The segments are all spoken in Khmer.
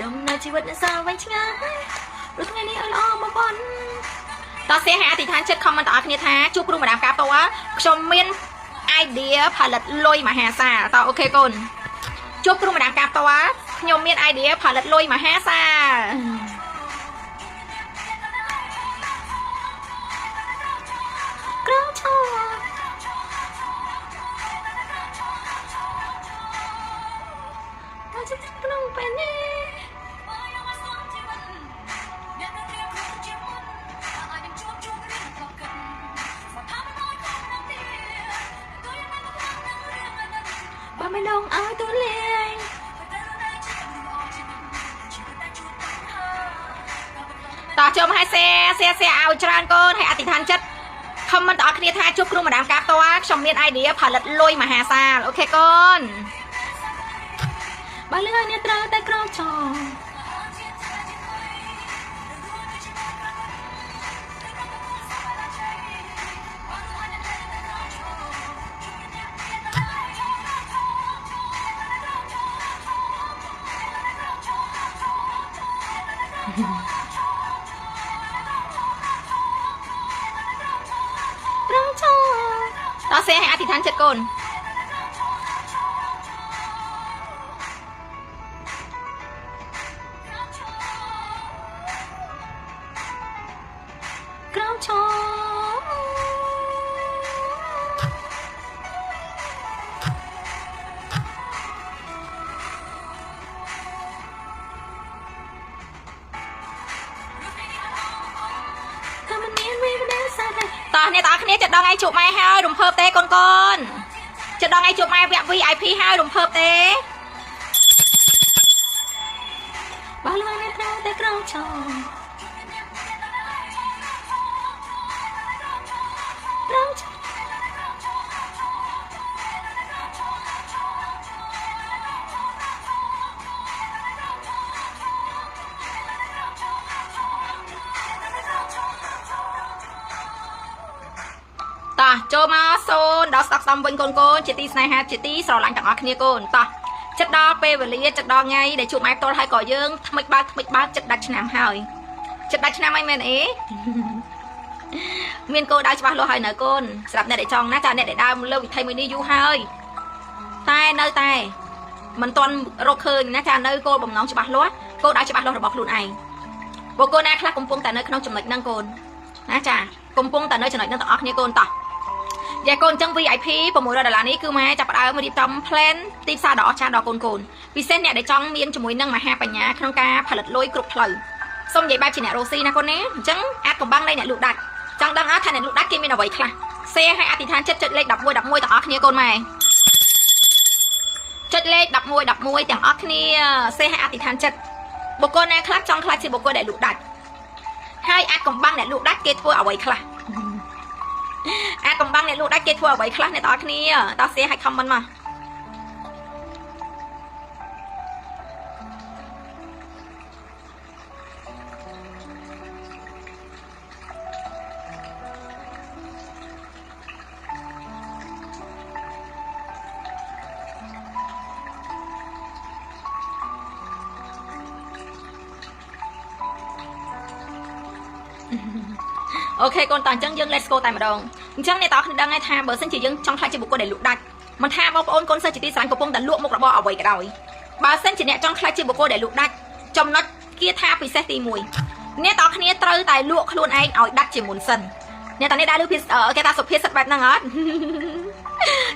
đồng nơi chỉ vật sao vánh chăng rồi ngàyนี้ở mà bónตอนเสียหายอธิษฐานเช็ดคอมมันต่อคณิธาจุกรูมาดามกาตัวชมเมียนไอเดียผลิตลอยมาหาซาต่อโอเคกุนจุกรูมาดามกาตัวชมเมียนไอเดียผลิตลอยมาหาซาไม่ลงเอาตัวเลี้ยงต่อเชื่อมให้เสียเอาจานก้นให้อธิษฐานจัดคำมันต่อคณิธาจุกรูมาดามกาตัวชมเมียนไอเดียผลิตลอยมาหาซาโอเคก้นบาเลื่อยเนี่ยตราแต่กรองจอเราเสียให้อธิษฐานเจ็ดคนกล้าวชอตอนนี้ตอนนี้จะดองไอจุบไม้ให้รุมเพิ่มเต้ก้นจะดองไอจุบไม้แบบ VIP ให้รุมเพิ่มเต้บ้าเลยไม่เท่าแต่กล้าวชอต่อโจมาโซนดอกสักตำบนโกนจิตตีสไนฮะจิตตีสระหลังจากออกเนี่ยโกนต่อจัดดอกเปเวลีจัดดอกไงเดี๋ยวจุดไม้ตัวไทยก่อเยื่อทำไมบ้าจัดดัชนามหายจัดดัชนามไม่แม่นเอ๋เมียนโกได้ฉบับโลหะเหนือโกนสำหรับเนี่ยได้จองนะจ๊ะเนี่ยได้ดาวเลือกวิธีมือนี้ยูหายตายเนยตายมันตอนโรคเคยนะจ๊ะเนยโกบ่มน้องฉบับล้วนโกได้ฉบับโลหะบอกลุ่นไอโบโกน่าคลากุมพงแต่เนยขนมจุ่มเล็กนั่งโกนนะจ๊ะกุมพงแต่เนยจะหน่อยนั่งต่อออกเนี่ยโกนต่อยาโกนจัง VIP ประมูลระดับนี้คือมาจับเอามาดิบจอมเพลนตีซาดอกชาดอกโกนพิเศษเนี่ยได้จ้องเมียนจมูกนั่งมาหาปัญญาขนมกาผลิตลอยกรุบเพลย์ส้มใหญ่แบบจีเนโรซีนะคนนี้จังแอดกับบังได้เนี่ยลูกดัดจังดังอาร์ตเนี่ยลูกดัดกินไม่เอาไว้ค่ะเซ่ให้อธิษฐานจัดเลขดับมวยต่างออกเนี่ยโกนมาจัดเลขดับมวยต่างออกเนี่ยเซ่ให้อธิษฐานจัดบุกโกนเนี่ยคลักจังคลักสิบุกโกนได้ลูกดัดให้แอดกับบังเนี่ยลูกดัดเกทัวเอาไว้ค่ะกำบังเนี่ยลูกได้เกทัวไว้คลาสในตอนนี้ตาเสียให้คำมันมาโอเคก่อนตอนจังยัง let's go แต่มาดองจังในตอนดังในทางเบอร์เส้นจียังช่องทางจีบุกก็ได้ลุกได้มันทางบอลโอนคนเส้นจีตีสารกบปงแต่ลวกมุกระบอเอาไว้ก็ได้บาเส้นจีเนี่ยช่องทางจีบุกก็ได้ลุกได้จมน็อตเกียร์ท่าปีเซตีมวยเนี่ยตอนนี้เตยแต่ลวกขลุ่นไอเอาดักจีมุนเส้นเนี่ยตอนนี้ได้ลูกพิษแกตาสุดพิษสัตว์แบบนั้นเหรอ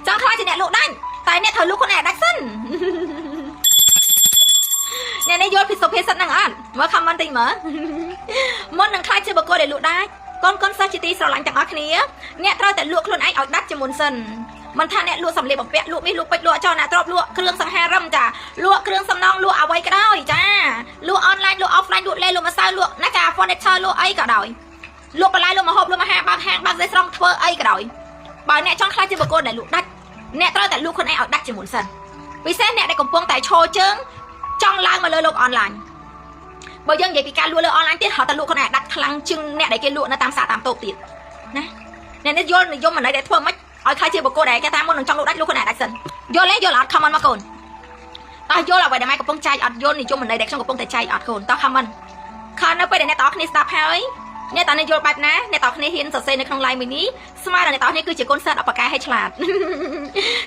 ช่องทางจีเนี่ยลุกได้แต่เนี่ยเธอลูกคนแอบดักเส้นเนี่ยในยศพิษสุดพิษสัตว์นั่งอ่านเมื่อคำมันตีเหมือมันหนึ่งคลายจีบุกก็ได้ลุกได้ก้นซาจิตีสลังจากอัคเนียเนี่ยเราแต่ลวกคลุนไอเอาดักจมูนเซนมันท่าเนี่ยลวกสำเร็จแบบเป๊ะลวกไม่ลวกไปลวกจอนะตรอบลวกเครื่องสังหารัมจ้ะลวกเครื่องสำนองลวกเอาไว้ก็ได้จ้าลวกออนไลน์ลวกออฟไลน์ลวกเล่นลวกมาซ่าลวกนะจ้าฟอนเนเชอร์ลวกไอก็ได้ลวกปลายลวกมาหอบลวกมาแห้งบางเซรั่มเทอร์ไอก็ได้บางเนี่ยช่องคลายจิบโกนได้ลวกดักเนี่ยเราแต่ลวกคนไอเอาดักจมูนเซนวิเศษเนี่ยได้กลมพวงแต่โชว์เจิ้งจ้องล่างมาเลยลวกออนไลน์บางอย่างใหญ่ปีการลวกเลยออนไลน์ที่เขาแต่ลวกคนไอดักคลังจึงเนี่ยได้เกลวกนะตามสาตามโตติดนะเนี่ยนี่โยนมันได้ทั่วไม่เอาใครเชื่อบอกโกได้แค่ตามมันหนึ่งจังลูกได้ลูกคนไหนได้สินโยนเล่โยนหลอดคำมันมาก่อน តោះយល់អ្វីដែលម៉ែកំពុងចែកអត់យល់និយមន័យដែលខ្ញុំកំពុងតែចែកអត់កូនតោះ comment ខននៅពេលដែលអ្នកទាំងអស់គ្នាស្ដាប់ហើយអ្នកតើអ្នកយល់បែបណាអ្នកទាំងអស់គ្នាហ៊ានសរសេរនៅក្នុង live នេះស្មើនឹងអ្នកទាំងអស់គ្នាគឺជាកូនសិស្សអបកាយឲ្យឆ្លាត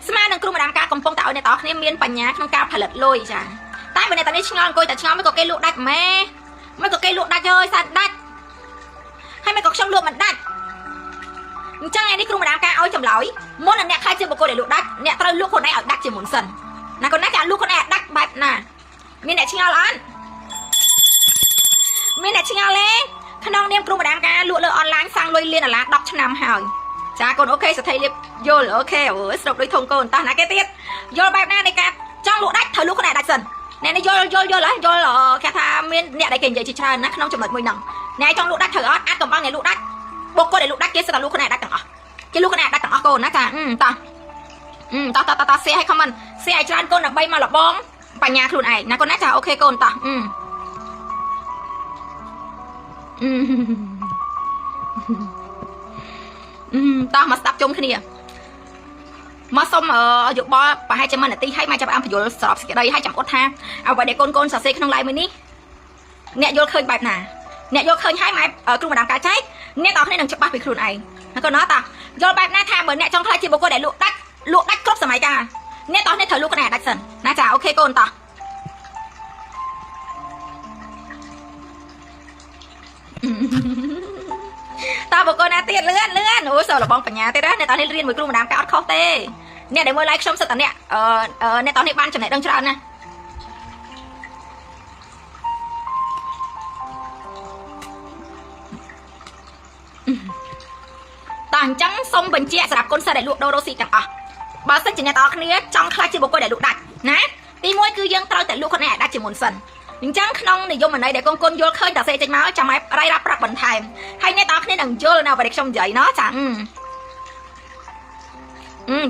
ស្មើនឹងគ្រូម្ដាមការកំពុងតែឲ្យអ្នកទាំងអស់គ្នាមានបញ្ញាក្នុងការផលិតលុយចាតែបើអ្នកទាំងនេះឆ្ងល់អង្គុយតែឆ្ងល់មិនក៏គេលក់ដាច់ម៉ែមិនក៏គេលក់ដាច់ហើយសាច់ដាច់ហើយមិនក៏ខ្ញុំលក់មិនដាច់អញ្ចឹងឯនេះគ្រូម្ដាមការឲ្យចម្លើយមុននឹងអ្នកខ្លាចជាបុគ្គលដែលលក់ដាច់អ្នកត្រូវលក់ខ្លួនឯងឲ្យដាច់ជាមុនសិនណាកូនណាចាលក់ខ្លួនឯងឲ្យដាច់បែបណាមានអ្នកឆ្ងល់អត់មានអ្នកឆ្ងល់ទេក្នុងនាមគ្រូម្ដាមការលក់លើអនឡាញសាំងលុយលាន$10ឆ្នាំហើយចាកូនអូខេសទ្ធីលៀបយល់អូខេអូស្រុកដូចធំកូនតោះណាគេទៀតយល់បែបណានៃការចង់លក់ដាច់ត្រូវលក់ខ្លួនឯងដាច់សិនអ្នកនេះយល់ហើយយល់គេថាមានអ្នកដែលគេនិយាយជាច្រើនណាក្នុងចំណុចមួយហ្នឹងអ្នកចង់លក់ដាច់ត្រូវអត់អាចកំបាំងអ្នកលក់ដាច់បុគ្គលដែលលក់ដាច់គេសិតតែលក់ខ្លួនឯងដាច់ទាំងអស់គេលក់ខ្លួនឯងដាច់ទាំងអស់កូនណាចាតោះសេឲ្យ comment សេឲ្យច្រើនកូនដើម្បីមកលបងបញ្ញាខ្លួនឯងណាកូនណាចាអូខេកូនតោះតោះមកស្ដាប់ជុំគ្នាមកសុំយោបល់ប្រហែលជា1នាទីហើយមកចាប់អានបញ្យល់សរុបសេចក្តីហើយចាំអត់ថាអ្វីដែលកូនសរសេរក្នុង live មួយនេះអ្នកយល់ឃើញបែបណាអ្នកយល់ឃើញហើយម៉ែគ្រូម្ដាមការចែកអ្នកទាំងគ្នានឹងច្បាស់ពីខ្លួនឯងណាកូនណាតោះយល់បែបណាថាបើអ្នកចង់ខ្លាចជាបុគ្គលដែលលក់ដាច់គ្រប់សម័យកាលអ្នកទាំងគ្នាត្រូវលក់ខ្លួនឯងដាច់សិនណាចាអូខេកូនតោះតើបុគ្គលណាទៀតលឿនអូយសើលបងបញ្ញាទៀតណាអ្នកតើនេះរៀនមួយគ្រូម្ដាមការអត់ខុសទេអ្នកដែលមើល live ខ្ញុំសិតតែអ្នកតើនេះបានចំណេះដឹងច្រើនណាតើអញ្ចឹងសូមបញ្ជាក់សម្រាប់គុណសិស្សដែលលក់ដូររ៉ូស៊ីទាំងអស់បើសិនជាអ្នកទាំងអស់គ្នាចង់ខ្លាចជាបុគ្គលដែលលក់ដាច់ណាទី1គឺយើងត្រូវតែលក់ខ្លួនឯងឲ្យដាច់ជាមុនសិនអញ្ចឹងក្នុងនិយមន័យដែលកូនយល់ឃើញតែសេចេញមកចាំឲ្យរៃរ៉ាប់ប្រាប់បន្ថែមហើយអ្នកទាំងអស់គ្នានឹងយល់នៅអ្វីដែលខ្ញុំនិយាយណោះចាន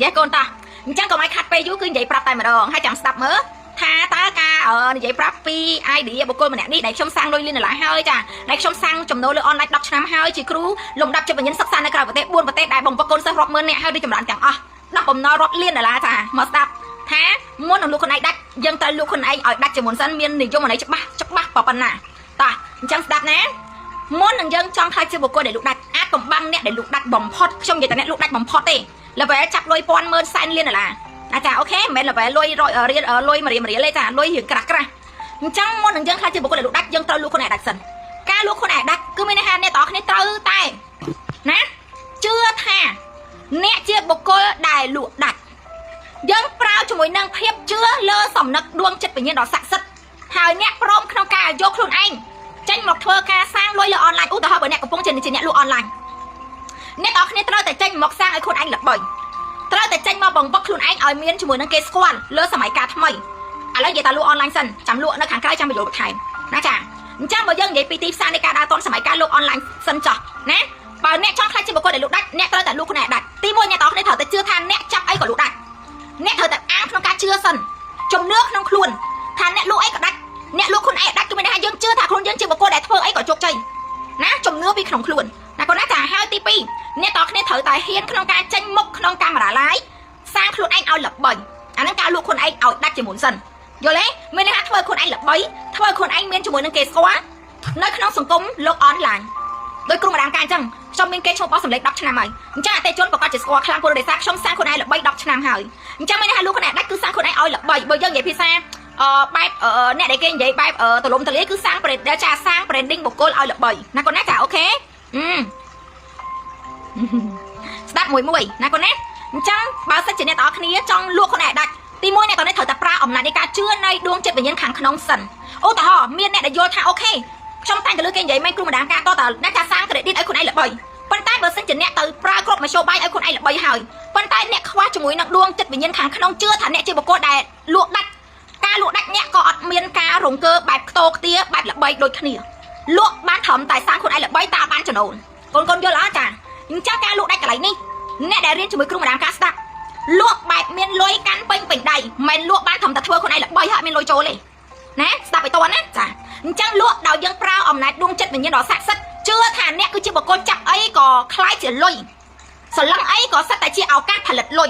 ិយាយកូនតាអញ្ចឹងកុំឲ្យខាត់ពេលយូរគឺនិយាយប្រាប់តែម្ដងហើយចាំស្ដាប់មើលថាតើការនិយាយប្រាប់ពី idea បុគ្គលម្នាក់នេះដែលខ្ញុំសាំងលុយលាន$ហើយចាដែលខ្ញុំសាំងចំណូលលើអនឡាញ10ឆ្នាំហើយជាគ្រូលំដាប់ចិត្តវិញ្ញាណសិក្សានៅក្រៅប្រទេស4ប្រទេសដែលបំផុសកូនសិស្សរាប់ម៉ឺននាក់ហើយដូចចម្រើនទាំងអស់ដល់បំណុលរាប់លាន$ចាមកស្ដាប់ថាមុននឹងលក់ខ្លួនឯងដាច់យើងត្រូវលក់ខ្លួនឯងឲ្យដាច់ជាមុនសិនមាននិយមន័យច្បាស់ប៉ុណ្ណាតោះអញ្ចឹងស្ដាប់ណាមុននឹងយើងចង់ខ្លាចជាបុគ្គលដែលលក់ដាច់អាចកំបាំងអ្នកដែលលក់ដាច់បំផុតខ្ញុំនិយាយតែអ្នកលក់ដាច់បំផុតទេ level ចាប់លុយពាន់ម៉ឺនសែនលាន$អាចាអូខេមិនមែន level លុយរៀលលុយមួយរៀលទេចាលុយរៀងក្រាស់អញ្ចឹងមុននឹងយើងខ្លាចជាបុគ្គលដែលលក់ដាច់យើងត្រូវលក់ខ្លួនឯងដាច់សិនការលក់ខ្លួនឯងដាច់គឺមានន័យថាអ្នកទាំងអស់គ្នាត្រូវតែណាជឿថាអ្នកជាបុគ្គលដែលលក់ដាច់យើងប្រើជាមួយនឹងភាពជឿលើសំណឹកដួងចិត្តវិញ្ញាណដ៏ស័ក្តិសិទ្ធិហើយអ្នកព្រមក្នុងការយកខ្លួនឯងចេញមកធ្វើការសាងលុយលើអនឡាញឧទាហរណ៍បើអ្នកកំពុងជាអ្នកលក់អនឡាញអ្នកទាំងអស់គ្នាត្រូវតែចេញមកសាងឲ្យខ្លួនឯងល្បីត្រូវតែចេញមកបង្វឹកខ្លួនឯងឲ្យមានជាមួយនឹងគេស្គាល់លើសម័យកាលថ្មីឥឡូវនិយាយតែលក់អនឡាញសិនចាំលក់នៅខាងក្រៅចាំបញ្យល់បន្ថែមណាចាអញ្ចឹងបើយើងនិយាយពីទីផ្សារនៃការដើរទាន់សម័យកាលលក់អនឡាញសិនចោះណាបើអ្នកចង់ខ្លាចជាបុគ្គលដែលលក់ដាច់អ្នកត្រូវតែលក់ខ្លួនឯងដាច់ទី1អ្នកទាំងអស់គ្នាត្រូវតែជឿថាអ្នកចាប់អីក៏លក់ដាច់អ្នកត្រូវតែអានក្នុងការជឿសិនជំនឿក្នុងខ្លួនថាអ្នកលក់អីក៏ដាច់អ្នកលក់ខ្លួនឯងដាច់គឺមានន័យថាយើងជឿថាខ្លួនយើងជាបុគ្គលដែលធ្វើអីក៏ជោគជ័យណាជំនឿពីក្នុងខ្លួនណាគាត់ណាចាហើយទី2អ្នកទាំងគ្នាត្រូវតែហ៊ានក្នុងការចេញមុខក្នុងកាមេរ៉ា live សាងខ្លួនឯងឲ្យល្បីអាហ្នឹងការលក់ខ្លួនឯងឲ្យដាច់ជាមុនសិនយល់ទេមានន័យថាធ្វើខ្លួនឯងល្បីធ្វើខ្លួនឯងមានជាមួយនឹងគេស្គាល់នៅក្នុងសង្គមលោកអនឡាញដោយគ្រូម្ដាមការអញ្ចឹងខ្ញុំមានគេឈ្មោះបោះសម្លេង10ឆ្នាំហើយអញ្ចឹងអតិថិជនប្រកាសជាស្គាល់ខ្លាំងពលរដ្ឋសាខ្ញុំសាងខ្លួនឯងល្បី10ឆ្នាំហើយអញ្ចឹងមានន័យថាលក់ខ្លួនឯងដាច់គឺសាងខ្លួនឯងឲ្យល្បីបើយើងនិយាយភាសាបែបអ្នកដែលគេនិយាយបែបទលំទលាគឺសាង branding បុគ្គលឲ្យល្បីណាគាត់ណាចាអូខេស្ដាប់មួយណាគាត់ណាអញ្ចឹងបើសិនជាអ្នកទាំងអស់គ្នាចង់លក់ខ្លួនឯងដាច់ទី1អ្នកទាំងនេះត្រូវតែប្រើអំណាចនៃការជឿនៃដួងចិត្តវិញ្ញាណខាងក្នុងសិនឧទាហរណ៍មានអ្នកដែលយល់ថាអូខេខ្ញុំតែងតែលើគេនិយាយមិនគ្រូម្ដាមការតើអ្នកថាសាង credit ឲ្យខ្លួនឯងល្បីប៉ុន្តែបើសិនជាអ្នកទៅប្រើគ្រប់មធ្យោបាយឲ្យខ្លួនឯងល្បីហើយប៉ុន្តែអ្នកខ្វះជាមួយនឹងដួងចិត្តវិញ្ញាណខាងក្នុងជឿថាអ្នកជាបុគ្គលដែលលក់ដាច់ការលក់ដាច់អ្នកក៏អត់មានការរង្គើបែបខ្ទោខ្ទាបែបល្បីដូចគ្នាលក់បានត្រឹមតែសាងខ្លួនឯងល្បីតាមបានចំណូលកូនយល់អត់ចាអញ្ចឹងការលក់ដាច់កន្លែងនេះអ្នកដែលរៀនជាមួយគ្រូម្ដាមការស្ដាប់លក់បែបមានលុយកាន់ពេញដៃមិនលក់បានត្រឹមតែធ្វើខ្លួនឯងល្បីហើយអត់មានលុយចូលទេណាស្ដាប់ឲ្យតន់ណាចាអញ្ចឹងលក់ដោយយើងប្រើអំណាចដួងចិត្តវិញ្ញាណដ៏ស័ក្តិសិទ្ធិជឿថាអ្នកគឺជាបុគ្គលចាប់អីក៏คล้ายជាលុយសន្លឹងអីក៏សិតតែជាឱកាសផលិតលុយ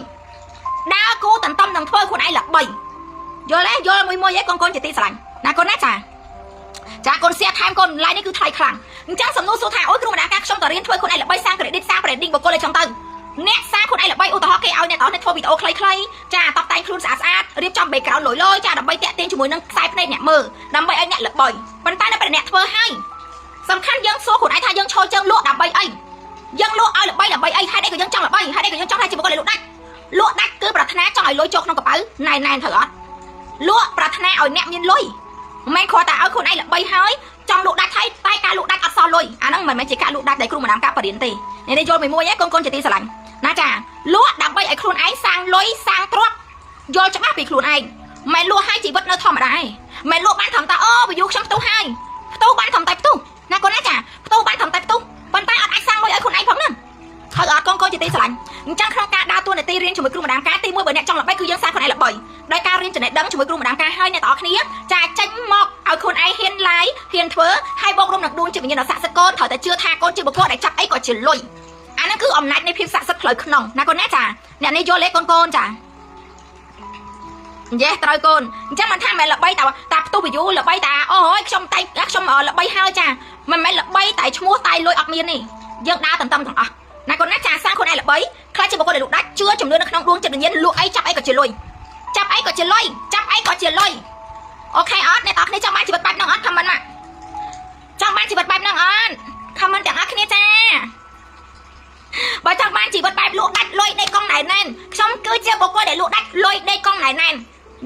ដើរគូតន្ទឹមនឹងធ្វើខ្លួនឯងល្បី vô lấy vô mùi với con chỉ tin sành nè con nát chả con xe tham con lạiនេះគឺថ្លៃខ្លាំងអញ្ចឹងសំណួរសួរថាអូយគ្រូម្ដាយការខ្ញុំតរៀនធ្វើខ្លួនឯងល្បីសាង credit សាង branding បកគលឲ្យចង់ទៅអ្នកសាងខ្លួនឯងល្បីឧទាហរណ៍គេឲ្យអ្នកតោះធ្វើវីដេអូខ្លីៗចាតបតែងខ្លួនស្អាតរៀបចំ background លយចាដើម្បីតាក់ទាញជាមួយនឹងខ្សែភ្នែកអ្នកមើលដើម្បីឲ្យអ្នកល្បីប៉ុន្តែនៅពេលអ្នកធ្វើឲ្យសំខាន់យើងសួរខ្លួនឯងថាយើងឈរជើងលក់ដើម្បីអីយើងលក់ឲ្យល្បីដើម្បីអីហេតុអីក៏យើងចង់ល្បីហេតុអីក៏យើងចង់ថាជាបកគលឲ្យលក់ដាច់គឺប្រាថ្នាចង់ឲ្យលុយចូលក្នុងកប៉ៅណែនត្រូវអត់លក់ប្រាថ្នាឲ្យអ្នកមានលុយមិនមែនគ្រាន់តែឲ្យខ្លួនឯងល្បីហើយចង់លក់ដាច់ហើយតែការលក់ដាច់អត់សល់លុយអាហ្នឹងមិនមែនជាការលក់ដាច់ដែលគ្រូម្ដាមការបរិញ្ញាទេនេះយល់មួយឯងកូនជាទីស្រឡាញ់ណាចាលក់ដើម្បីឲ្យខ្លួនឯងសាងលុយសាងទ្រព្យយល់ច្បាស់ពីខ្លួនឯងមិនលក់ឲ្យជីវិតនៅធម្មតាឯងមិនលក់បានត្រឹមតែអូបើយូខ្ញុំផ្ទុះហើយផ្ទុះបានត្រឹមតែផ្ទុះណាកូនណាចាផ្ទុះបានត្រឹមតែផ្ទុះប៉ុន្តែអត់អាចសាងលុយឲ្យខ្លួនឯងផងហ្នឹងហើយអត់កូនជាទីស្រឡាញ់អញ្ចឹងក្នុងការដើរតួនាទីរៀនជាមួយគ្រូម្ដាមការទី1បើអ្នកចង់ល្បីគឺយើងសាងខ្លួនឯងល្បីដោយការរៀនចំណេះដឹងជាមួយគ្រូម្ដាមការហើយអ្នកទាំងអស់គ្នាចាចេញមកឲ្យខ្លួនឯងហ៊ានឡាយហ៊ានធ្វើហើយបូករួមនឹងដួងជាវិញ្ញាណដ៏ស័ក្តិសិទ្ធិកូនត្រូវតែជឿថាកូនជាបុគ្គលដែលចាប់អីក៏ជាលុយអាហ្នឹងគឺអំណាចនៃភាពស័ក្តិសិទ្ធិផ្លូវក្នុងណាកូនណាចាអ្នកនេះយល់ទេកូនចាយេត្រូវកូនអញ្ចឹងមិនថាមិនល្បីតាផ្ទុះវីយូល្បីតាអូយខ្ញុំល្បីហើយចាមិនមែនល្បីតែឈ្មោះតែលុយអត់មានទេយើងដើរតន្ទឹមទាំងអស់ណាកូនណាចាសាងខ្លួនឯងល្បីខ្លាចជាបុគ្គលដែលលក់ដាច់ជឿជំនឿនៅក្នុងដួងចិត្តវិញ្ញាណលក់អីចាប់អីក៏ជាលុយចាប់អីក៏ជាលុយអូខេអត់អ្នកទាំងអស់គ្នាចង់បានជីវិតបែបហ្នឹងអត់ខមមិនមកចង់បានជីវិតបែបហ្នឹងអត់ខមមិនទាំងអស់គ្នាចាបើចង់បានជីវិតបែបលក់ដាច់លុយដេកកង់ណែនខ្ញុំគឺជាបុគ្គលដែលលក់ដាច់លុយដេកកង់ណែន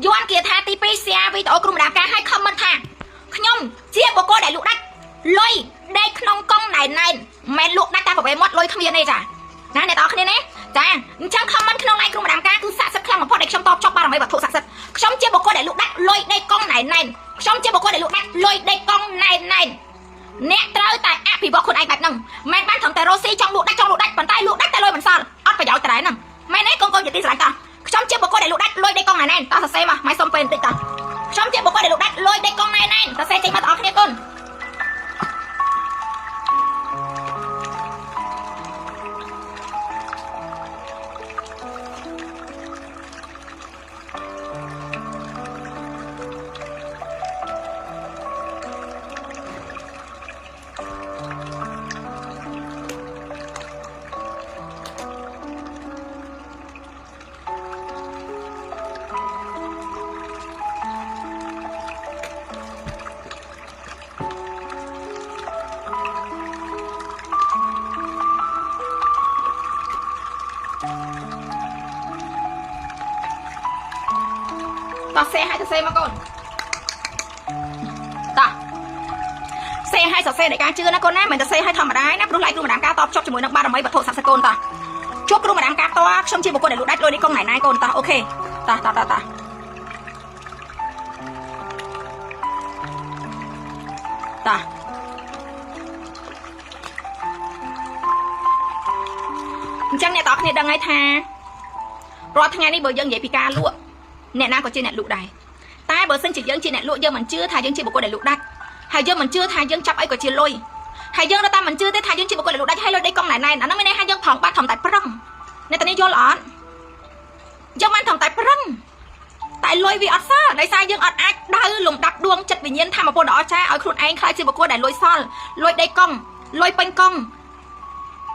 យន់គាថាទី2 share វីដេអូគ្រូម្ដាមការឲ្យខមមិនថាខ្ញុំជាបុគ្គលដែលលក់ដាច់លុយដេកក្នុងកង់ណែនមិនលក់ដាច់តែប្រវេមាត់លុយគ្មានទេចាណាអ្នកទាំងអស់គ្នាណាចាអញ្ចឹងខមមិនក្នុង live គ្រូម្ដាមការគឺស័ក្តិសិទ្ធិខ្លាំងបំផុតដែលខ្ញុំតបចប់បារមីវត្ថុស័ក្តិសិទ្ធិខ្ញុំជាបុគ្គលដែលលក់ដាច់លុយដេកកង់ណែនខ្ញុំជាបុគ្គលដែលលក់ដាច់លុយដេកកង់ណែនអ្នកត្រូវតែអភិវឌ្ឍខ្លួនឯងបែបហ្នឹងមិនបានត្រឹមតែរស់ស៊ីចង់លក់ដាច់ប៉ុន្តែលក់ដាច់តែលុយមិនសល់អត់ប្រយោជន៍តែហ្នឹងមែនទេកូនជាទីស្រឡាញ់តោះខ្ញុំជាបុគ្គលដែលលក់ដាច់លុយដេកកង់ណែនតោះសរសេរមកម៉ៃសុំពេលបន្តិចតោះខ្ញុំជាបុគ្គលដែលលក់ដាច់លុយដេកកង់ណែនសរសេរចេញមកបងប្អូនគ្នាកូនតោះសេឲ្យសរសេរមកកូនតោះសេឲ្យសរសេរនៃការជឿណាកូនណាមិនទៅសេឲ្យធម្មតាណាព្រោះឡាយគ្រូម្ដាមការតបជប់ជាមួយនឹងបារមីវត្ថុស័ក្តិសិទ្ធិកូនតោះជួបគ្រូម្ដាមការតខ្ញុំជាបុគ្គលដែលលក់ដាច់លុយនេះកុំណៃណាយកូនតោះអូខេតោះអញ្ចឹងអ្នកទាំងអស់គ្នាដឹងហើយថារាល់ថ្ងៃនេះបើយើងនិយាយពីការលក់អ្នកណាក៏ជាអ្នកលក់ដែរតែបើសិនជាយើងជាអ្នកលក់យើងមិនជឿថាយើងជាបុគ្គលដែលលក់ដាច់ហើយយើងមិនជឿថាយើងចាប់អីក៏ជាលុយហើយយើងនៅតែមិនជឿទេថាយើងជាបុគ្គលដែលលក់ដាច់ហើយលុយដេកកង់ណែនអាហ្នឹងមានន័យថាយើងផងបាត់ត្រឹមតែប្រឹងអ្នកទាំងនេះយល់អត់យើងមិនត្រឹមតែប្រឹងតែលុយវាអត់សល់ដោយសារយើងអត់អាចដៅលំដាប់ដួងចិត្តវិញ្ញាណធម៌ពលដ៏អស្ចារ្យឲ្យខ្លួនឯងខ្លាចជាបុគ្គលដែលលុយសល់លុយដេកកង់លុយពេញកង់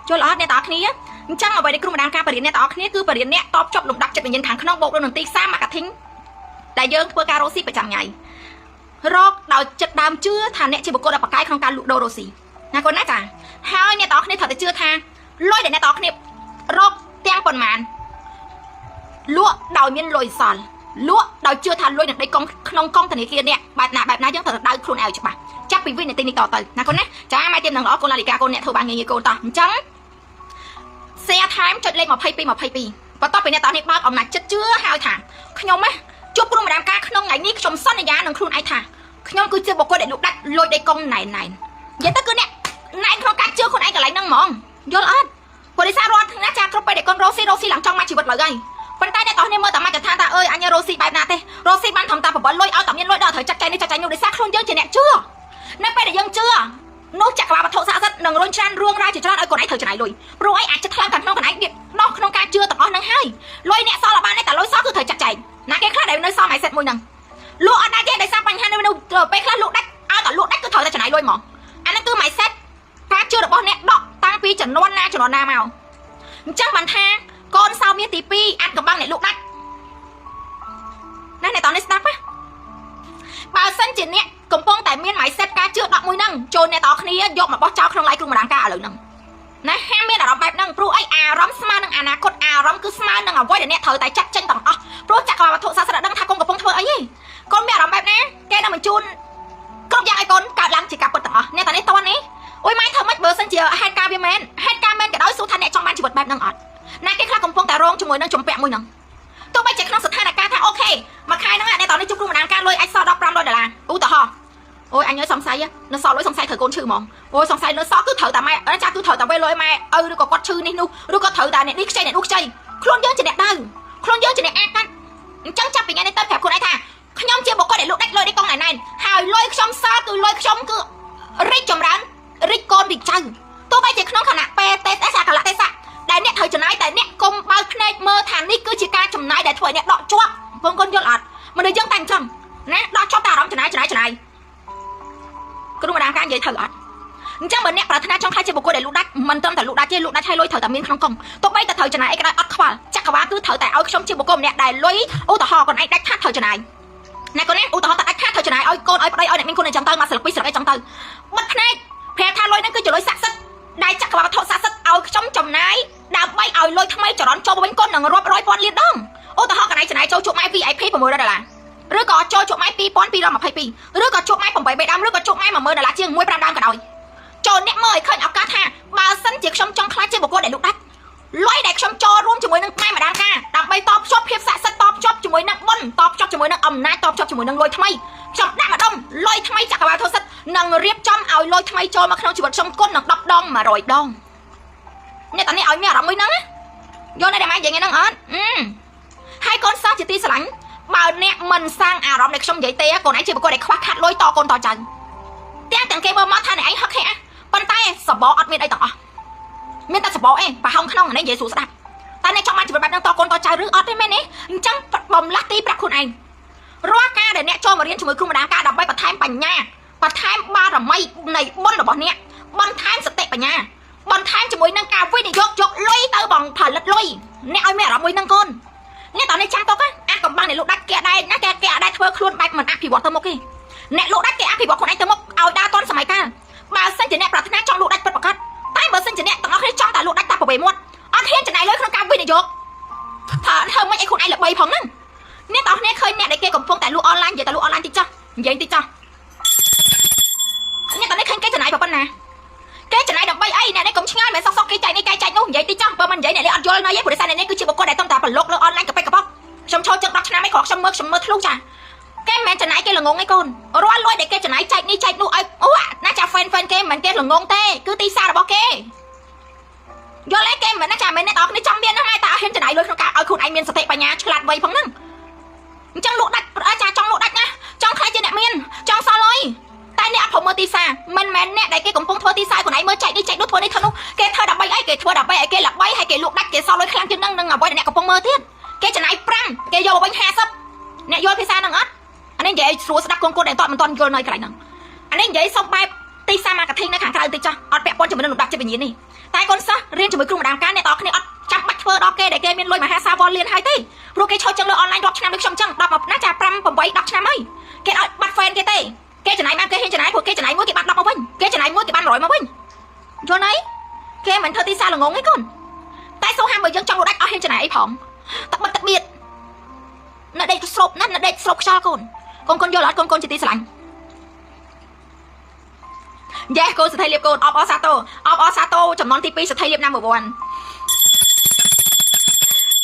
យល់អត់អ្នកទាំងអស់គ្នាអញ្ចឹងអ្វីដែលគ្រូម្ដាមការបរិញ្ញាអ្នកទាំងអស់គ្នាគឺបរិញ្ញាអ្នកតបចប់លំដាប់ចិត្តវិញ្ញាណខាងក្នុងបូកនឹងទីផ្សារ marketing ដែលយើងធ្វើការរកស៊ីប្រចាំថ្ងៃរកដោយចិត្តដើមជឿថាអ្នកជាបុគ្គលដែលបកកាយក្នុងការលក់ដូររកស៊ីណាកូនណាចាហើយអ្នកទាំងអស់គ្នាត្រូវតែជឿថាលុយដែលអ្នកទាំងអស់គ្នារកទាំងប៉ុន្មានលក់ដោយមានលុយសល់លក់ដោយជឿថាលុយនឹងដេកកង់ក្នុងកង់ធនាគារអ្នកបែបណាយើងត្រូវតែដៅខ្លួនឯងឲ្យច្បាស់ចាប់ពីវិនាទីនេះតទៅណាកូនណាចាមកទៀតនឹងល្អកូនឡាលីកាកូនអ្នកធ្វើបានងាយៗកូនតោះអញ្ចឹង share time ចុចលេខ22បន្ទាប់ពីអ្នកទាំងនេះបើកអំណាចចិត្តជឿហើយថាខ្ញុំណាជួបគ្រូម្ដាមការក្នុងថ្ងៃនេះខ្ញុំសន្យានឹងខ្លួនឯងថាខ្ញុំគឺជាបុគ្គលដែលលក់ដាច់លុយដេកកង់ណែននិយាយទៅគឺអ្នកណែនក្នុងការជឿខ្លួនឯងកន្លែងហ្នឹងហ្មងយល់អត់ព្រោះដោយសាររាល់ថ្ងៃចាគ្រប់ពេលដែលកូនរស់ស៊ីឡើងចង់មកជីវិតឡើយហើយប៉ុន្តែអ្នកទាំងនេះមើលតែមកចថាថាអើយអញរស់ស៊ីបែបណាទេរស់ស៊ីបានត្រឹមតែបបលលុយឲ្យតែមានលុយដល់ត្រូវចាត់ចែងនេះចាត់ចែងនោះដោយសារខ្លួនយើងជាអ្នកជឿនៅពេលដែលយើងជឿនោះចក្រវាឡវត្ថុស័ក្តិសិទ្ធិនឹងរុញច្រានរឿងរ៉ាវជាច្រើនឲ្យកូនឯងត្រូវចំណាយលុយព្រោះឯងអាចចិត្តខ្លាំងខាងក្នុងកូនឯងដោះក្នុងការជឿទាំងអស់ហ្នឹងហើយលុយអ្នកសល់បានតែលុយសល់គឺត្រូវចាត់ចែងណាគេខ្លះដែលនៅសល់ mindset មួយហ្នឹង លក់អត់ដាច់ទេដោយសារបញ្ហានេះពេលខ្លះលក់ដាច់ឲ្យតែលក់ដាច់គឺត្រូវតែចំណាយលុយហ្មងអាហ្នឹងគឺម៉ៃសេតការជឿរបស់អ្នកដកតាំងពីចំនួនណាមកអញ្ចឹងបានថាកូនសោមានទី2អាចកំបាំងអ្នកលក់ដាច់ណាអ្នកតនេះស្ដាប់ណាបើសិនជាអ្នកកំពុងតែមានម៉ៃសេតការជឿដកមួយហ្នឹងចូលអ្នកតគ្នាយកមកបោះចោលក្នុងឡៃគ្រូម្ដងការឥឡូវហ្នឹងណាហាមមានអារម្មណ៍បែបហ្នឹងព្រោះអីអារម្មណ៍ស្មើនឹងអនាគតអារម្មណ៍គឺស្មើនឹងអ្វីដែលអ្នកត្រូវតែចាត់ចេញទាំងអស់ព្រោះចក្រវាលវត្ថុសាស្ត្រដឹងថាកូនកំពុងធ្វើអីទេកូនមានអារម្មណ៍បែបណាគេនឹងបញ្ជូនគ្រប់យ៉ាងឲ្យកូនកើតឡើងជាការពិតទាំងអស់អ្នកតានេះតន់នេះអូយម៉ែធ្វើម៉េចបើសិនជាហេតុការវាមែនហេតុការមែនក៏ដោយសួរថាអ្នកចង់បានជីវិតបែបហ្នឹងអត់ណាគេខ្លះកំពុងតែរងជាមួយនឹងជំពាក់មួយហ្នឹងទោះបីជាក្នុងស្ថានភាពថាអូខេមួយខែហ្នឹងអ្នកតនេះជួបគ្រូម្ដងការលុយអាចសល់$15ឧទាហរណ៍អូយអញសង្ស័យនៅសល់លុយសង្ស័យត្រូវកូនឈឺហ្មងអូយសង្ស័យនៅសល់គឺត្រូវតែម៉ែចាគឺត្រូវតែវេលុយម៉ែឪឬក៏គាត់ឈឺនេះនោះឬក៏ត្រូវតែអ្នកនេះខ្ចីអ្នកនោះខ្ចីខ្លួនយើងជាអ្នកដៅខ្លួនយើងជាអ្នកអាចកាត់អញ្ចឹងចាប់ពីថ្ងៃនេះទៅប្រាប់ខ្លួនឯងថាខ្ញុំជាបុគ្គលដែលលក់ដាច់លុយនេះកងណែនហើយលុយខ្ញុំសល់គឺលុយខ្ញុំគឺរិចចម្រើនរិចកូនវិចៅទោះបីជាក្នុងខណៈពេលទេសៈកលៈទេសៈដែលអ្នកត្រូវចំណាយតែអ្នកកុំបើកភ្នែកមើលថានេះគឺជាការចំណាយដែលធ្វើឲ្យអ្នកដកជាប់បងកូនយល់អត់មនុស្សយើងតែអញ្ចឹងណាដកជាប់តែអារម្មណ៍ចំណាយគ្រូម្ដងការនិយាយត្រូវអត់អញ្ចឹងបើអ្នកប្រាថ្នាចង់ខ្លាចជាបុគ្គលដែលលក់ដាច់មិនត្រឹមតែលក់ដាច់ទេលក់ដាច់ឲ្យលុយត្រូវតែមានក្នុងកុំទោះបីតែត្រូវចំណាយអីក៏ដោយអត់ខ្វល់ចក្រវាលគឺត្រូវតែឲ្យខ្ញុំជាបុគ្គលម្នាក់ដែលលុយឧទាហរណ៍កូនឯងដាច់ខាតត្រូវចំណាយអ្នកកូននេះឧទាហរណ៍តែដាច់ខាតត្រូវចំណាយឲ្យកូនឲ្យប្តីឲ្យអ្នកមានគុណអញ្ចឹងទៅមកស្លឹក2ស្លឹកអីចឹងទៅបិទភ្នែកប្រាប់ថាលុយហ្នឹងគឺជាលុយស័ក្តិសិទ្ធិដែលចក្រវាលវត្ថុស័ក្តិសិទ្ធិឲ្យខ្ញុំចំណាយដើម្បីឲ្យលុយថ្មីចរន្តចូលវិញគុណនឹងរាប់រយពាន់លានដងឧទាហរណ៍កន្លែងចំណាយចូលជួបម៉ែ VIP $600ឬក៏ចូលជួបម៉ែ2222ឬក៏ជួបម៉ែ8បេដើមឬក៏ជួបម៉ែ$10000ជាង1.5ដើមក៏ដោយចូលអ្នកមើលឲ្យឃើញឱកាសថាបើសិនជាខ្ញុំចង់ខ្លាចជាបុគ្គលដែលលក់ដាច់លុយដែលខ្ញុំចូលរួមជាមួយនឹងម៉ែម្ដងការដើម្បីតបភ្ជាប់ភាពស័ក្តិសិទ្ធិតបភ្ជាប់ជាមួយនឹងបុណ្យតបភ្ជាប់ជាមួយនឹងអំណាចតបភ្ជាប់ជាមួយនឹងលុយថ្មីខ្ញុំដាក់ម្ដុំលុយថ្មីចក្រវាលធសិទ្ធិនឹងរៀបចំឲ្យលុយថ្មីចូលមកក្នុងជីវិតខ្ញុំគុណនឹង10ដង100ដងអ្នកតានេះឲ្យមានអារម្មណ៍មួយហ្នឹងណាយល់នៅតែម៉ែនិយាយហ្នឹងអត់ហើយកូនសិស្សជាទីស្រឡាញ់បើអ្នកមិនសាងអារម្មណ៍ដែលខ្ញុំនិយាយទេកូនឯងជាបុគ្គលដែលខ្វះខាតលុយតកូនតចៅទាំងគេមើលមកថាអ្នកឯងហឹកហេប៉ុន្តែសបអត់មានអីទាំងអស់មានតែសបអេប្រហោងក្នុងនេះនិយាយស្រួលស្ដាប់តែអ្នកចង់បានជីវិតបែបហ្នឹងតកូនតចៅឬអត់ទេមែនទេអញ្ចឹងបំលាស់ទីប្រាប់ខ្លួនឯងរាល់ការដែលអ្នកចូលមករៀនជាមួយគ្រូម្ដងការដើម្បីបន្ថែមបញ្ញាបន្ថែមបារមីនៃបុណ្យរបស់អ្នកបន្ថែមសតិបញ្ញាបន្ថែមជាមួយនឹងការវិនិយោគយកលុយទៅបងផលិតលុយអ្នកឲ្យមានអារម្មណ៍មួយហ្នឹងកូនអ្នកតើនេះចាំតកអាចកំបាំងអ្នកលក់ដាច់គេដែរណាគេអាចធ្វើខ្លួនបែបមិនអភិវឌ្ឍទៅមុខទេអ្នកលក់ដាច់គេអភិវឌ្ឍខ្លួនឯងទៅមុខឲ្យដើរទាន់សម័យកាលបើសិនជាអ្នកប្រាថ្នាចង់លក់ដាច់ពិតប្រាកដតែបើសិនជាអ្នកទាំងអស់គ្នាចង់តែលក់ដាច់តែប្រវេមាត់អត់ហ៊ានចំណាយលុយក្នុងការវិនិយោគថាធ្វើមិនឲ្យខ្លួនឯងល្បីផងហ្នឹងអ្នកទាំងអស់គ្នាឃើញអ្នកដែលគេកំពុងតែលក់អនឡាញនិយាយតែលក់អនឡាញតិចចោះនិយាយតិចចោះអ្នកទាំងនេះឃើញគេចំណាយប៉ុណ្ណាគេចំណាយដើម្បីអីអ្នកនេះកុំឆ្ងល់មិនសក់គេចែកនេះគេចែកនោះនិយាយតិចចោះបើមិននិយាយអ្នកនេះអត់យល់នៅទេព្រោះតែអ្នកនេះគឺជាបុគ្គលដែលតំតាប្រឡុកលើអនឡាញកប៉ិកកប៉ុកខ្ញុំចូលជឹក10ឆ្នាំឯងគ្រាន់ខ្ញុំមើលធ្លុះចាគេមិនមែនចំណាយគេល្ងងឯងកូនរាល់លុយដែលគេចំណាយចែកនេះចែកនោះឲ្យអូណាចាហ្វេនគេមិនមែនគេល្ងងទេគឺទីសាររបស់គេយល់ទេគេមិនណាចាមិនអ្នកនរគ្នាចង់មានណាម៉ែតាហ៊ានចំណាយលុយក្នុងការឲ្យខ្លួនឯងមានសតិបញ្ញាឆ្លាតវៃផងហ្នឹងអញ្ចឹងលក់ដាច់ចាចង់លក់ដាច់ណាចង់ខ្លាចជាអ្នកមានចង់សល់លុយតែអ្នកអត់ព្រមមើលទីសារមិនមែនអ្នកដែលគេកំពុងធ្វើទីសារខ្លួនឯងមើលចែកនេះចែកនោះធ្វើនេះធ្វើនោះគេធ្វើដើម្បីអីគេធ្វើដើម្បីឲ្យគេល្បីហើយគេលក់ដាច់គេសល់លុយខ្លាំងជាងនឹងអ្វីដែលអ្នកកំពុងមើលទៀតគេចំណាយ5គេយកមកវិញ50អ្នកយល់ភាសាហ្នឹងអត់អានេះនិយាយស្រួលស្ដាប់កូនដែលមិនទាន់យល់នៅកន្លែងហ្នឹងអានេះនិយាយសុំបែបទីសា marketing នៅខាងក្រៅតិចចោះអត់ពាក់ព័ន្ធជាមួយនឹងលំដាប់ចិត្តវិញ្ញាណនេះតែកូនសិស្សរៀនជាមួយគ្រូម្ដងការអ្នកទាំងគ្នាអត់ចាំបាច់ធ្វើដល់គេដែលគេមានលុយមហាសាវលលានហើយទេព្រោះគេឈរចឹងលើអនឡាញរាប់ឆ្នាំដូចខ្ញុំចឹង10ណាចា5 8 10ឆ្នាំហើយគេឲ្យបាត់ fan គេទេគេចំណាយបានគេហ៊ានចំណាយព្រោះគេចំណាយមួយគេបាន10មកវិញគេចំណាយមួយគេបាន100មកវិញយល់ទេគេមិនធ្វើទីសាល្ងងទេកូនតែសូហាំបើយើងចង់លក់ដាច់អស់ហ៊ានចំណាយអីផងទឹកបិទទឹកបៀតនៅដេកស្រូបណាស់នៅដេកស្រូបខ្យល់កូនយល់អត់កូនជាទីស្រឡាញ់យ៉េកូនសថៃលៀបកូនអបអសាតូចំនួនទី2សថៃលៀប number 1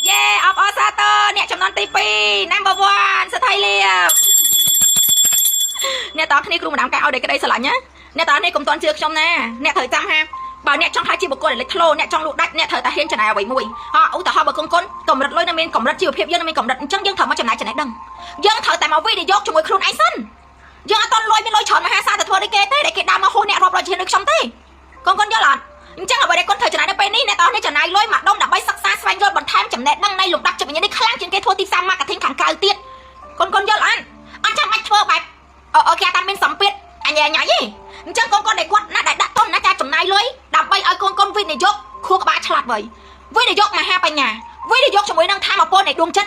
យេអបអសាតូអ្នកចំនួនទី2 number 1សថៃលៀបអ្នកតើគ្នាគ្រូម្ដងការឲ្យតែក្តីស្រឡាញ់ណាអ្នកតើនេះកុំតន់ជឿខ្ញុំណាអ្នកត្រូវចាំហាបើអ្នកចង់ខ្លាចជាបុគ្គលដែលលេចធ្លោអ្នកចង់លក់ដាច់អ្នកត្រូវតែហ៊ានចំណាយអ្វីមួយឧទាហរណ៍បើកូនកម្រិតលុយនៅមានកម្រិតជីវភាពយើងនៅមានកម្រិតអញ្ចឹងយើងត្រូវមកចំណាយចំណេះដឹងយើងត្រូវតែមកវិនិយោគជាមួយខ្លួនឯងសិនយើងអត់តន់លុយមានលុយច្រើនមហាសាលទៅធ្វើដូចគេទេដែលគេដើរមកហួសអ្នករាប់រយជាងដូចខ្ញុំទេកូនយល់អត់អញ្ចឹងអ្វីដែលកូនត្រូវចំណាយនៅពេលនេះអ្នកតើនេះចំណាយលុយមកដុំដើម្បីសិក្សាស្វែងយល់បន្ថែមចំណេះដឹងនៃលំដាប់ចិត្តវិញ្ញាណនេះខ្លាំងជាងគេធ្វើទីផ្សារ marketing ខាងក្រៅទៀតកូនយល់អត់ anh chẳng mạch thơ bài kia ta bên sắm biết anh nhảy gì chẳng con để quật nó đã tôn nó cha chồng này lưới đập bay ở con vịt này dốc khua các bạn chặt vậy vịt này dốc mà hai bài nhà vịt này dốc cho mỗi năng tham mà con này đuông chất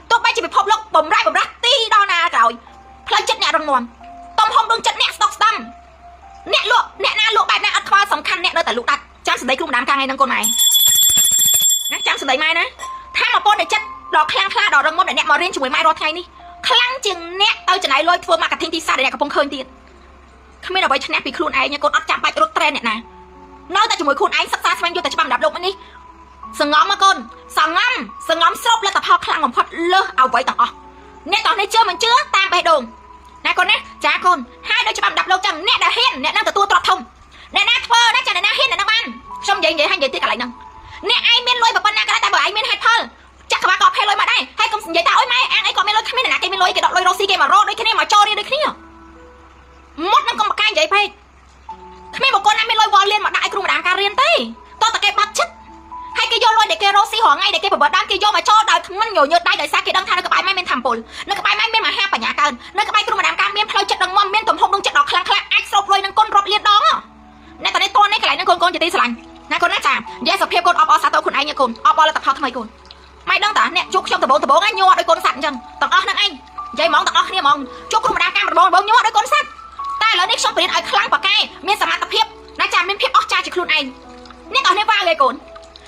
tôi bay chỉ bị phop lốc bầm rát ti đo na rồi plei chất nhẹ răng mòn tôm hông đuông chất nhẹ stock stam nhẹ na lụa bài na ăn khoa sòng khăn nhẹ nơi tại lụa đặt chẳng sự đấy cũng đám càng ngày năng con này nó chẳng sự đấy mai nè tham mà con này chất đỏ khang kha đỏ răng mòn để nhẹ mò riêng cho mỗi mai đo thay đi khang chừng nhẹ tao chừng này lôi thua mà cả thiên ti xa để nhẹ cả phong khơi tiền không biết là vậy cho nè bị khuôn ai nha con ớt chạm bạch rốt tren này nè nói tại cho mỗi khuôn ai sắc xa sang vô tại cho bằng đạp lục anh đi sừng ngóm mà con sừng ngóm sốc lên tập ho khang ngầm phật lơ ao vậy tao nè tao này chưa mình chưa tam bề đồn nè con nè cha con hai đứa cho bằng đạp lục chẳng nè đã hiên nè đang từ tua trọt thông nè na phơ nè chẳng nè na hiên nè na ban xong vậy hai vậy tiếc cả lại nâng nè ai miên lôi vào bên na cái tay bởi ai miên hai phơ chắc các bạn có hay lôi mà đây hay không vậy tao ơi mai ăn ấy còn miên lôi cái miên này nè cái miên lôi cái đọt lôi rosi cái mà rô đấy cái này mà cho đi đấy cái này mất nó còn một cái vậy phải không một con em mới lôi vò liên mà đại cùng đàn cà riên tây to tại cái bắt chất hay cái vô lôi để cái rosi họ ngay để cái bờ đám kia vô mà cho đờiมันnhồi nhợt đây đời xa kia đăng thang nó cái bài mai men thầm bùn nó cái bài mai men mà ha bà nhà cơn nó cái bài cùng đàn cà miên phơi chất đằng mom miên tụm hông đằng chất đỏ khlang khlang ách sọc lôi đằng con rọp liên đó nè tao này to này cái lại nó con chỉ tí sành nè con nè chàng vậy sập phê con ọp sa tao con ai nha con ọp là tập học thay con mày đăng tả nè chúc trong tập bố ngay nhua đôi con sẵn chăng tập ớt năng anh vậy mong tập ớt kia mong chúc cùng đàn cà bố nhua đôi con sẵnแต่แล้วนี่ช่องเปลี่ยนไอ้ครั้งปากแก่เมียนสมาร์ทเพียบน่าจะเมียนเพียบออกจากครูนไอ้เนี่ยตอนนี้ว่าเลยก่อน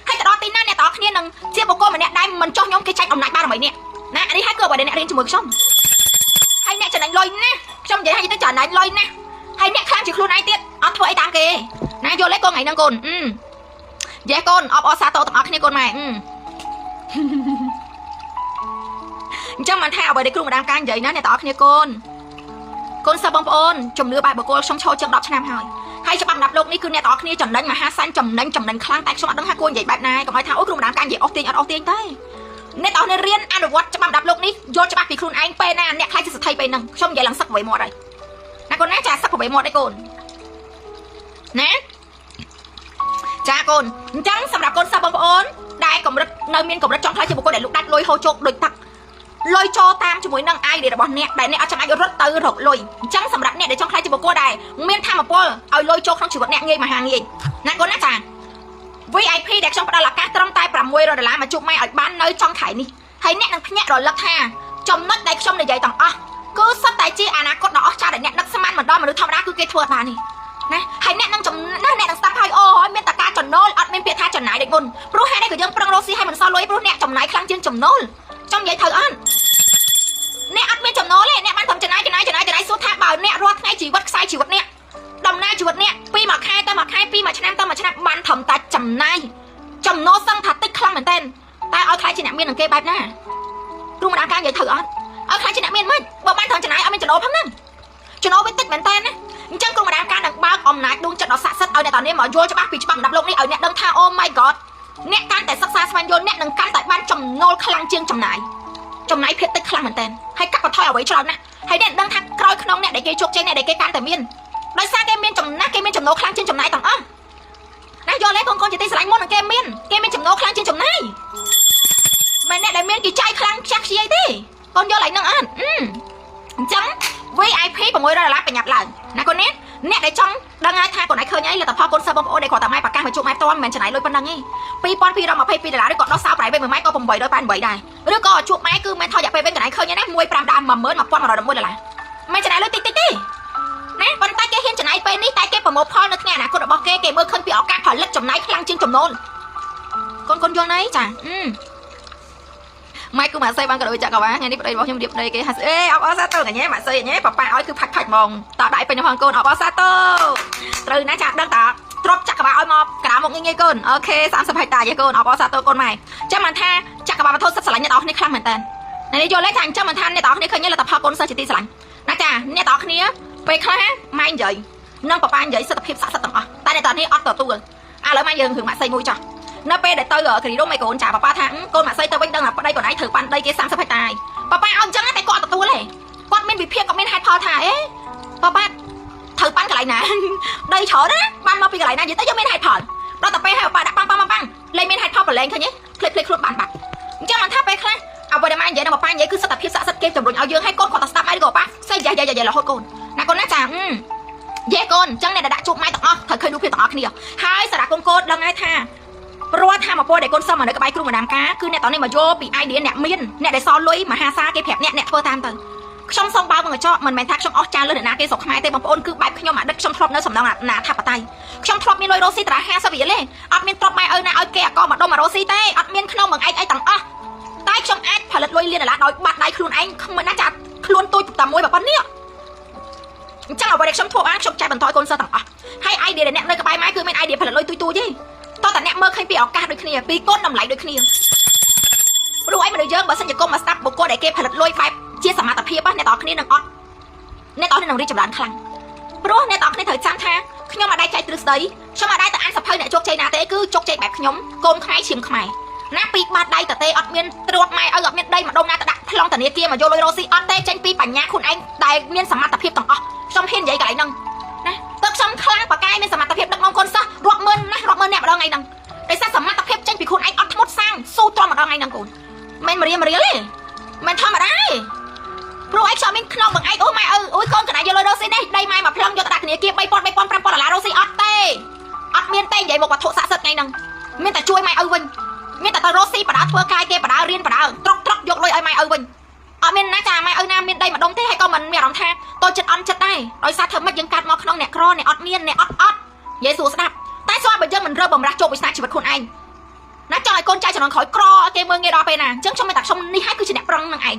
ให้แต่ตอนตีนั่นเนี่ยตอนนี้นึงเจี๊ยบโก้มันเนี่ยได้มันจ้องย้อมแค่ใจอมนายบ้านใหม่เนี่ยนะอันนี้ให้เกิดประเด็นเนี่ยเรียนจมูกช่องให้เนี่ยจะไหนลอยนะช่องใหญ่ให้จะจะไหนลอยนะให้เนี่ยครั้งจากครูนไอ้เตี้ยเอาถ้วยไอ้ตามเกย์นะโยนเล็กก้อนไงนั่งก่อนแย่ก้อนออซาโตต้องเอาแค่นี้ก่อนใหม่จังมันแท้เอาไปได้ครูมาดามการใหญ่นะเนี่ยต่อแค่นี้ก่อนcon sao bông ôn chồng nửa bài của cô xong show chân đọc cho nam hỏi hay cho bằng đạp lục ní cứ nè tỏ kia chồng đánh mà ha san chồng đánh khang tay xong đắng ha cô vậy bạn này còn hỏi tháo ôi đám can vậy ốc tiền tới nè tỏ nè riêng ăn được what cho bằng đạp lục ní vô cho bác vì khuôn anh pe nè khai sự thay pe nâng xong vậy làm sắc vậy mọt rồi nè con nè trà sắc của vậy mọt đấy con nè cha con trắng xong đạp con sao bông ôn đại còn rất nơi miền còn rất trong thái cho một cô để lục đắt lôi hô chốt đôi tặc lôi cho tam cho mỗi năng ai để bọn nè đại nè ở trong ai rất từ rồi lôi trắng sầm đặt nè để trong khai cho bộ cô đài miên tham một cô ở lôi cho không chịu vật nè nghe mà hàng gì nè con nè chàng VIP đẹp trong đó là các trong tay làm quê rồi để làm mà chụp may ở bán nơi trong khải đi thấy nè năng nhẹ rồi lật ha trong nấc đây trong này dậy tầng cứ sắp tay chi à cốt đỏ cha để nè nấc xăm mà đo mà được thao đá cứ cây thua bà này nè hay nè năng trong nè năng sắp hai ô miên tạc ca tròn nôi ở miên biệt hai tròn nải để ngôn pro hai đây của dân prang rosi hay mình sao lôi pro nè trong nải khang chương trong nôi trong vậy thử ăn nè ăn miên chồng nó lên nè ban thầm chân này số thang bảo nè rót ngay chỉ vật sai chỉ vật nè đồng nai chỉ vật nè pi mà khai ta mà khai pi mà chân em ban thầm ta chầm nai chồng nó xăng thật tích khăng mình tên ta ở khai trên nệm miên đằng kê bạch nè luôn mà đang ca vậy thử ăn ở khai trên nệm miên mới bảo ban thầm chân này ở bên chân nó thắng nè chân nó với tích mình tên nè chân con mà đang ca đằng bao om nai đun chân nó sạ sắt ở nè tao nè mà vô cho bác vì cho bằng đập lông đi ở nè đằng tha oh my god nè can tại sắc xa sang vô nè đằng can tại ban chồng nô khăng chiên chồng nai trong này phiệt tích khăn mình tên hay cắt vào thoi ở vậy cho nè hay đèn đang thắt coi không nè để cây chuột trên này để cây can tại miên đôi xa cây miên trồng nát cây miên trồng nô khăn trên trồng này tầng ấm nè do lấy con chỉ tin sạch môn là cây miên trồng nô khăn trên trồng này mà nè đại miên kỳ trai khăn chắc gì thế con do lại nâng ăn chấm VIP của ngôi ra là phải nhập lại nè con nè để trong đang ai thay còn này khơi nhảy là tập hoa con sơ bông ô để còn tặng mai bạc cam mà chụp mai to mình chân này lôi phân đăng nhỉ pi pon pi đâu mà pi để lá để còn nó sao phải bên mấy con bồng bầy đôi pan bầy đài đứa con chụp mai cứ mai thôi dẹp bên cái này khơi nhảy nè môi pram đam mà mới mà pon mà rồi đâm môi lại mai chân này lôi tí nè con tay kia hiên chân này bên ní tay kia bằng một pon nữa nghe nè con được bao kê mưa khơi pi ở cam phải lật chồng này khăng trên chồng nôn con vô này chả mai cứ mà xây băng cái đôi chả các bạn nghe đi đây bao nhiêu điệp đây cái hạt ê áo sa tơ nhé mà xây nhé papa ơi cứ phạch mong tạo đạiเป็นhoàng côn áo sa tơ từ nãy chả đang tạo trộp chắc các bạn ơi mò cả một nghe côn ok 30 tài vậy côn áo sa tơ côn mày chắc mà tha chắc các bạn mà thôi sạch sạch nhé tao này khăn mình tên này đi vô lấy thằng chắc mình tha này tao này khơi nhé là tập học côn sơ chỉ ti sạch nãy chả này tao nàyไปคล้าไม่ใหญ่นั่งปะปานใหญ่สตับเพียบสะสตังอ่ะแต่ในตอนนี้ออดต่อตัวแล้วไม่ยังถึงมาใส่มวยจ้ะnó pe để tôi ở cái đó mày còn trả papa thắng con mà xây tôi bên đang ở đây còn nãy thử pan đây kia 30 tài papa ông chẳng tại con tôi này con bên bị phiền con bên hai pho thả ấy papa thử pan cái lại nè đây chỗ đó ban mau bị cái lại nè gì tới cho bên hai pho đó tập pe hai papa đã băng lên bên hai pho và lên thôi nhé click luôn bàn bạc cho mình tháp pe khác អ្វីដែលម៉ែនិយាយនៅប៉ានិយាយគឺសិតតែភាពស័ក្តិសិទ្ធិគេជំរុញឲ្យយើងឲ្យកូនគាត់ទៅស្ដាប់ហើយក៏ប៉ាស្អីយ៉ារហូតកូនណាកូនណាចាយេកូនអញ្ចឹងអ្នកដែលដាក់ជួបម៉ែទាំងអស់ត្រូវឃើញរូបភាពទាំងអស់គ្នាហើយសារៈកូនដឹងហើយថាព្រោះថាមកពលដែលកូនសុំនៅក្បែរគ្រូម្ដាមការគឺអ្នកតនេះមកយកពី idea អ្នកមានអ្នកដែលសល់លុយមហាសាគេប្រាប់អ្នកធ្វើតាមទៅខ្ញុំសូមបើកមកកញ្ចក់មិនមែនថាខ្ញុំអស់ចានលើអ្នកណាគេស្រុកខ្មែរទេបងប្អូនគឺបែបខ្ញុំអាឌិតខ្ញុំធ្លាប់នៅសំណងណាថាបតៃខ្ញុំធ្លាប់មានលុយរស់ស៊ីតារា50រៀលទេអត់មានទ្រព្យម៉ែឪណាឲ្យគេអាកមកដុំមករស់ស៊ីទេអត់មានក្នុងមួយឯងអីទាំងអស់តែខ្ញុំអាចផលិតលុយលានដុល្លារដោយបាត់ដៃខ្លួនឯងមិនណាចាខ្លួនទួយតែមួយប៉ុណ្ណេះអញ្ចឹងអ្វីដែលខ្ញុំធ្វើបានខ្ញុំចែកបន្តឲ្យកូនសិស្សទាំងអស់ហើយ idea ដែលអ្នកនៅក្បែរម៉ែគឺមាន idea ផលិតលុយទួយទេតោះតែអ្នកមើលឃើញពីឱកាសដូចគ្នាពីគុណតម្លៃដូចគ្នាព្រោះអីមនុស្សយើងបើសិនជាគុំមកស្ដាប់បុគ្គលដែលគេផលិតលុយបែបជាសមត្ថភាពអ្នកទាំងគ្នានឹងអត់អ្នកទាំងគ្នានឹងរីកចម្រើនខ្លាំងព្រោះអ្នកទាំងគ្នាត្រូវចាំថាខ្ញុំអត់ដែរចែកទ្រឹស្ដីខ្ញុំអត់ដែរទៅអានសភៅអ្នកជោគជ័យណាទេគឺជោគជ័យបែបខ្ញុំកូនខ្មែរឈាមខ្មែរណាពីបាត់ដៃតទេអត់មានត្រួតម៉ែឲ្យអត់មានដីម្ដុំណាទៅដាក់ប្លង់ធនាគារមកយកលុយរស់ស៊ីអត់ទេចេញពីបញ្ញាខ្លួនឯងដែលមានសមត្ថភាពទាំងអស់ខ្ញុំហ៊ាននិយាយកន្លែងហ្នឹងណាទឹកខ្ញុំខ្លាំងបកាយមានសមត្ថភាពដឹកនាំកូនសិស្សរាប់ម៉ឺនណារាប់ម៉ឺនអ្នកម្ដងថ្ងៃហ្នឹងដោយសារសមត្ថភាពចេញពីខ្លួនឯងអត់ធ្មត់សាំងស៊ូទ្រាំម្ដងថ្ងៃហ្នឹងកូនមិនរៀលទេមិនធម្មតាទេព្រោះឯងខ្ញុំមានក្នុងបងឯងអូម៉ែអូយកូនកណ្ដាលយកលុយរស់ស៊ីនេះដីម៉ែមកប្លង់យកទៅដាក់ធនាគារ3000 5000ដុល្លាររស់ស៊ីអត់ទេអត់មានទេនិយាយមកវត្ថុស័ក្តិសិទ្ធិថ្ងៃហ្នឹងមានតែជួយម៉ែឪវិញមានតែទៅរស់ស៊ីបដាធ្វើកាយគេបដារៀនបដាត្រុកយកលុយឲ្យម៉ែឪវិញអត់មានណាចាម៉ែឪណាមានដីម្ដុំទេហើយក៏មិនមានអារម្មណ៍ថាតូចចិត្តអន់ចិត្តដែរដោយសារធ្វើម៉េចយើងកាត់មកក្នុងអ្នកក្រអ្នកអត់មានអ្នកអត់និយាយសួរស្ដាប់តែស្វាបើយើងមិនរើបំរាស់ជោគវាសនាជីវិតខ្លួនឯងណាចង់ឲ្យកូនចៅជំនាន់ក្រោយក្រគេមើងងាយដល់ពេលណាអញ្ចឹងខ្ញុំមានតែខ្ញុំនេះហើយគឺជាអ្នកប្រឹងនឹងឯង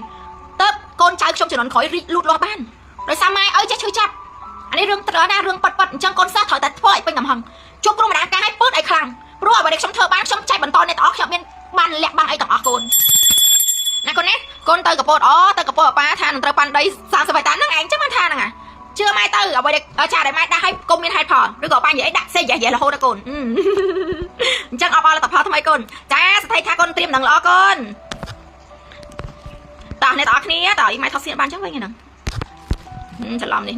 តើកូនចៅខ្ញុំជំនាន់ក្រោយរីកលូតលាស់បានដោយសារម៉ែឪចេះឈឺចាប់អានេះរឿងត្រូវណារឿងប៉ិតអញ្ចឹងកូនសិស្សត្រូវតែធ្វើឲ្យពេញកំហឹងជួបគ្រូម្ដាយការឲ្យពើឲ្យខ្លាំងព្រោះអ្វីដែលខ្ញុំធ្វើបានខ្ញុំចែកបន្តអ្នកទាំងអស់ខ្ញុំមានបានលាក់បាំងអីទាំងអស់កូនណាកូនណាកូនទៅកពតទៅកពតប៉ាថានឹងត្រូវប៉ាន់ដី30 ហិកតាហ្នឹងឯងចឹងមិនថាហ្នឹងអាជឿម៉ែទៅអ្វីដែលចាដែលម៉ែដាក់ឲ្យកុំមានហេតុផលឬក៏ប៉ានិយាយដាក់សេយរហូតដល់កូនអញ្ចឹងអបអរលទ្ធផលថ្មីកូនចាស្ថិតថាកូនត្រៀមនឹងល្អកូនតោះអ្នកទាំងអស់គ្នាតើម៉ែថតស្គីនបានចឹងវិញហ្នឹងច្រឡំនេ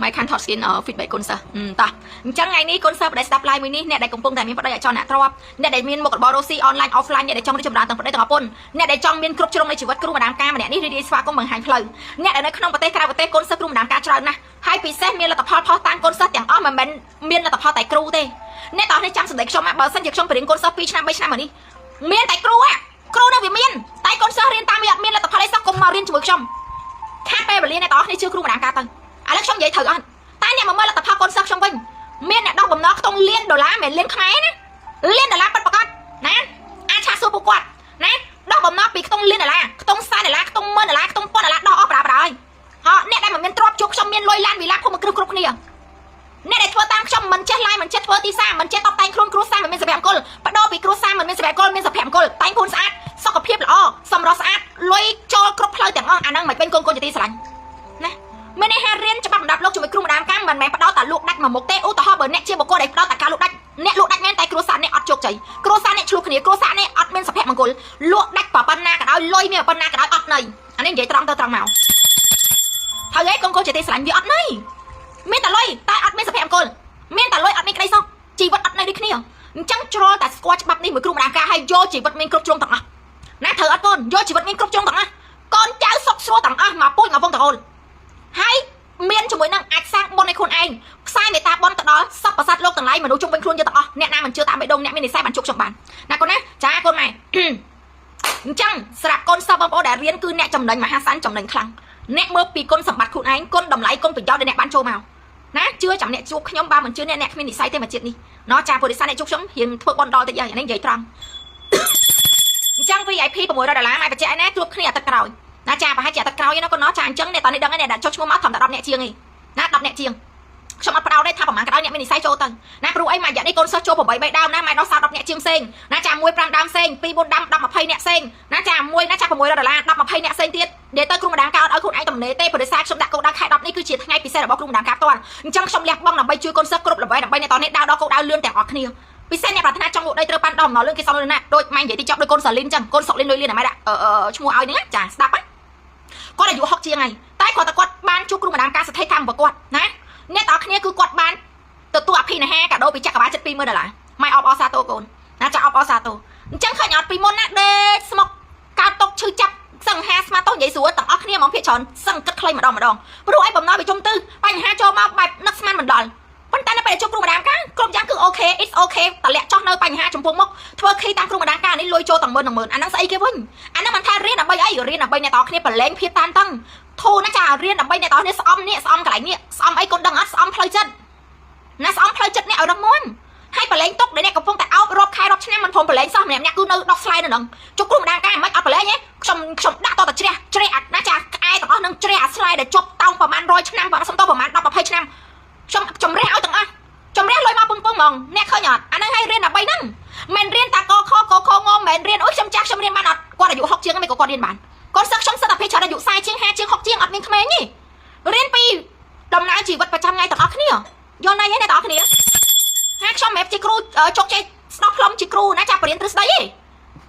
ះម៉ៃខានថតស្គីន feedback កូនសិស្សតោះអញ្ចឹងថ្ងៃនេះកូនសិស្សបដិស្ដាប់ live មួយនេះអ្នកដែលកំពុងតែមានប្តីអចលអ្នកទ្រព្យអ្នកដែលមានមុខរបររស់ស៊ី online offline អ្នកដែលចង់រីកចម្រើនទាំងប្តីទាំងប្រពន្ធអ្នកដែលចង់មានគ្រប់ជ្រុងនៃជីវិតគ្រូម្ដាមការម្នាក់នេះរីករាយស្វាគមន៍បង្ហាញផ្លូវអ្នកដែលនៅក្នុងប្រទេសក្រៅប្រទេសកូនសិស្សគ្រូម្ដាមការច្រើនណាស់ហើយពិសេសមានលទ្ធផលផុសតាំងកូនសិស្សទាំងអស់មិនមែនមានលទ្ធផលតែគ្រូទេអ្នកទាំងនេះចាំសម្ដែងខ្ញុំបើសិនជាខ្ញុំបរៀនកូនសិស្ស2 ឆ្នាំ 3 ឆ្នាំមកនេះមានតែគ្រូនៅវាមានតែកូនសិស្សរៀនតាមវាអត់មានលទ្ធផលអីសោះកុំមករៀនជាមួយខ្ញុំខាតពេលវេលាអ្នកទាំងនេះជឿគ្រូម្ដាមការទៅឥឡូវខ្ញុំនិយាយត្រូវអត់តែអ្នកមកមើលលទ្ធផលកូនសិស្សខ្ញុំវិញមានអ្នកដោះបំណងខ្ទង់លានដុល្លារមិនលានខ្មែរណាលានដុល្លារពិតប្រាកដណាអាចឆាសួរពួកគាត់ណាដោះបំណងពីខ្ទង់លានដុល្លារខ្ទង់$40ខ្ទង់$10,000ខ្ទង់$1000ដោះអស់ប្រាហើយអ្នកដែលមិនមានទ្រព្យជួបខ្ញុំមានលុយឡានវិឡាភូមិគ្រប់គ្នាអ្នកដែលធ្វើតាមខ្ញុំមិនចេះឡាយមិនចេះធ្វើទីសាមិនចេះតបតែងខ្លួនគ្រួសារមិនមានសុភមង្គលបដោពីគ្រួសារមិនមានសុភមង្គលមានសុភមង្គលតែងខ្លួនស្អាតសុខភាពល្អសម្រស់ស្អាតលុយចូលគ្រប់ផ្លូវទាំងអស់អាហ្នឹងមិនពេញកូនជាទីស្រឡាញ់ណាមានន័យថារៀនច្បាប់បណ្ដាប់លោកជាមួយគ្រូម្ដាមការមិនមែនបដោតតែលក់ដាច់មកមុខទេឧទាហរណ៍បើអ្នកជាបុគ្គលដែលបដោតតែការលក់ដាច់អ្នកលក់ដាច់មែនតែគ្រួសារអ្នកអត់ជោគជ័យគ្រួសារអ្នកឆ្លោះគ្នាគ្រួសារអ្នកអត់មានសុភមង្គលលក់ដាច់ប៉ុណ្ណាក៏ដោយលុយមានប៉ុណ្ណាក៏ដោយអត់ន័យអានេះនិយាយត្រង់ទៅត្រង់មកហើយកូនជាទីស្រឡាញ់វាអត់ន័យមានតែលុយតែអត់មានសុភមង្គលមានតែលុយអត់មានក្តីសុខជីវិតអត់ន័យដូចគ្នាអញ្ចឹងជ្រុលតែស្គាល់ច្បាប់នេះមួយគ្រូម្ដាមការឲ្យយកជីវិតមានគ្រប់ជ្រុងទាំងអស់ណាត្រូវអត់កូនយកជីវិតមានគ្រប់ជ្រុងទាំងអស់កូនចៅសុខស្រួលទាំងអស់មកពុជមកវងតរោលហើយមានជាមួយនឹងអាចសាងបុណ្យឲ្យខ្លួនឯងខ្សែមេត្តាបុណ្យទៅដល់សពប្រស័តលោកទាំងឡាយមនុស្សជុំវិញខ្លួនយើងទាំងអស់អ្នកណាមិនជឿតាមបេះដូងអ្នកមាននិស្ស័យបានជោគខ្ញុំបានណាកូនណាចាកូនម៉ែអញ្ចឹងសម្រាប់កូនសិស្សបងប្អូនដែលរៀនគឺអ្នកចំណេញមហាសានចំណេញខ្លាំងអ្នកមើលពីគុណសម្បត្តិខ្លួនឯងគុណតម្លៃគុណប្រយោជន៍ដែលអ្នកបានចូលមកណាជឿចាំអ្នកជួបខ្ញុំបើមិនជឿអ្នកគ្មាននិស្ស័យទេមកជាតិនេះណោះចាពុទ្ធិសាអ្នកជួបខ្ញុំរៀនធ្វើបុណ្យដល់តិចយ៉ាងនេះនិយាយត្រង់អញ្ចឹង VIP $600ម៉ែបច្ចេកណាជួបគ្នាអាទិត្យក្រោយណាចាប្រហែលជាអាទិត្យក្រោយណាកូនណោះចាអញ្ចឹងអ្នកតនេះដឹងហើយអ្នកដាក់ចុះឈ្មោះមកត្រឹមតែ10អ្នកជាងឯងណា10អ្នកជាងខ្ញុំអត់ផ្ដោតទេថាប្រហែលក៏ដោយអ្នកមាននិស្ស័យចូលទៅណាព្រោះអីមួយរយៈនេះកូនសិស្សចូល8 3ដើមណាម៉ែដោះសារ10អ្នកជាងផ្សេងណាចា1 5ដើមផ្សេង2 4ដើម10 20អ្នកផ្សេងណាចាមួយណាចា$600 10 20អ្នកផ្សេងទៀតនិយាយទៅគ្រូម្ដាមការអត់ឲ្យខ្លួនឯងតំណេទេព្រោះសារខ្ញុំដាក់គោលដៅខែ10នេះគឺជាថ្ងៃពិសេសរបស់គ្រូម្ដាមការផ្ទាល់អញ្ចឹងខ្ញុំលះបង់ដើម្បីជួយកូនសិស្សគ្រប់ល្បីដើម្បីអ្នកតនេះដើរដល់គោលដៅលឿនទាំងអស់គ្នាពិសេសអ្នកប្រាថ្នាចង់លក់ដីត្រូវបានដោះបំណងលឿនគេសំលឿនណាដូចម៉ែនិយាយទីចប់ដូចកូនសាលីនអញ្ចឹងកូនសុកលីនលុយលៀនម៉ែដាក់ឈ្មោះឲ្យហ្នឹងចាស្ដាប់ហ្នឹងគាត់អាយុ60ជាងហើយតែគាត់បានជួបគ្រូម្ដាមការស្ថិតតាមរបស់គាត់ណាអ្នកទាំងអស់គ្នាគឺគាត់បានទទួលអភិនិហាកាដូពីចក្រវាល$20,000ម៉ែអបអរសាទរកូនណាចាអបអរសាទរអញ្ចឹងឃើញអត់ពីមុនណាដេកស្មុក ការຕົកឈឺចាប់សង្ហាស្មាតោនិយាយស្រួលទាំងអស់គ្នាហ្មងភាគច្រើនសឹងគិតខ្លីម្ដងព្រោះឯបំណងវាជុំទៅបញ្ហាចូលមកបែបនឹកស្មានមិនដល់ប៉ុន្តែនៅពេលជួបគ្រូម្ដាយការគ្រប់យ៉ាងគឺអូខេ it's okay តលាក់ចោះនៅបញ្ហាចំពោះមុខធ្វើខីតាមគ្រូម្ដាយការនេះលុយចូលទាំង10000អាហ្នឹងស្អីគេវិញអាហ្នឹងមិនថារៀនដើម្បីអីរៀនដើម្បីអ្នកទាំងគ្នាប្រឡែងភាពតានតឹងធូរណាចារៀនដើម្បីអ្នកទាំងគ្នាស្អំនេះស្អំកន្លែងនេះស្អំអីកូនដឹងអត់ស្អំផ្លូវចិត្តណាស្អំផ្លូវចិត្តនេះឲ្យរឹងមាំហើយប្រឡែងទុកដែលអ្នកកំពុងតែអោបរាប់ខែរាប់ឆ្នាំមិនព្រមប្រឡែងសោះម្នាក់គឺនៅដុសស្លាយនៅហ្នឹងជួបគ្រូម្ដាយការមិនអត់ប្រឡែងទេខ្ញុំដាក់តតែជ្រះណាចាក្អែទាំងអស់នឹងជ្រះអាស្លាយដែលជប់តោងប្រហែល100ឆ្នាំបើសុំទៅប្រហែល10 20ឆ្នាំខ្ញុំជំរះឲ្យទាំងអស់ជំរះលុយមកពឹងហ្មងអ្នកឃើញអត់អាហ្នឹងឲ្យរៀនដើម្បីហ្នឹងមិនរៀនតាកខងងមិនរៀនអូយខ្ញុំចាស់ខ្ញុំរៀនបានអត់គាត់អាយុ60ជាងមិនក៏គាត់រៀនបានកូនសិស្សខ្ញុំសិតតែភេទច្រើនអាយុ40ជាង50ជាង60ជាងអត់មានក្មេងទេរៀនពីដំណើរជីវិតប្រចាំថ្ងៃទាំងអស់គ្នាយល់ន័យទេអ្នកទាំងអស់គ្នាហើយខ្ញុំមិនជាគ្រូជោគជ័យស្ដោះផ្លុំជាគ្រូណាចាបរៀនទ្រឹស្ដីទេ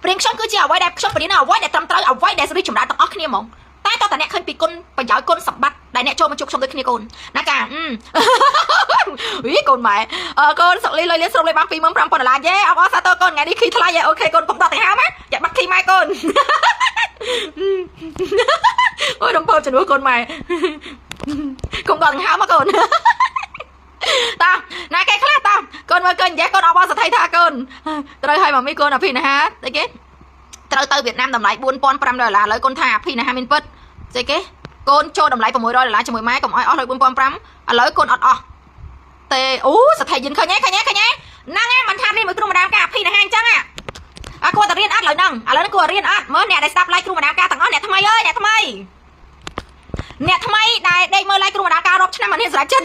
ព្រៀងខ្ញុំគឺជាអ្វីដែលខ្ញុំបរៀនអ្វីដែលត្រឹមត្រូវអ្វីដែលរីកចម្រើនទាំងអស់គ្នាហ្មងតែតើអ្នកឃើញពីគុណប្រយោជន៍គុណសម្បត្តិដែលអ្នកចូលមកជួបខ្ញុំដូចគ្នាកូនណាចាវីកូនម៉ែកូនសុកលីលុយលៀស្រុំលេខបាន$25000យេអបអរសាទរកូនថ្ងៃនេះខីថ្លៃអូខេកូនកុំដកដង្ហើមណាចាបាត់ខីម៉ែកូនអូយដងពោជំនួសកូនម៉ែកុំដកដង្ហើមមកកូនតាណាគេខ្លះតាកូនមើលកូននិយាយកូនអបអរសាទរថាកូនត្រូវឲ្យមកមីកូនអភិណាហាអីគេត្រូវទៅវៀតណាមតម្លៃ$4500ឥឡូវកូនថាអភិណាហាមានពិតស្អីគេកូនចូលតម្លៃ$600ជាមួយម៉ែកុំឲ្យអស់លុយ$4500ឥឡូវកូនអត់អស់ទេអូសថេយិនឃើញហ្នឹងឯងមិនថារៀនមួយគ្រូម្ដាយការអភិណាហាអញ្ចឹងគាត់តែរៀនអត់ឥឡូវហ្នឹងគាត់រៀនអត់មើលអ្នកដែលស្ដាប់ឡាយគ្រូម្ដាយការទាំងអស់អ្នកថ្មីអើយអ្នកថ្មីដែលដេកមើលឡាយគ្រូម្ដាយការរាប់ឆ្នាំមិនហ៊ានសម្រេចចិត្ត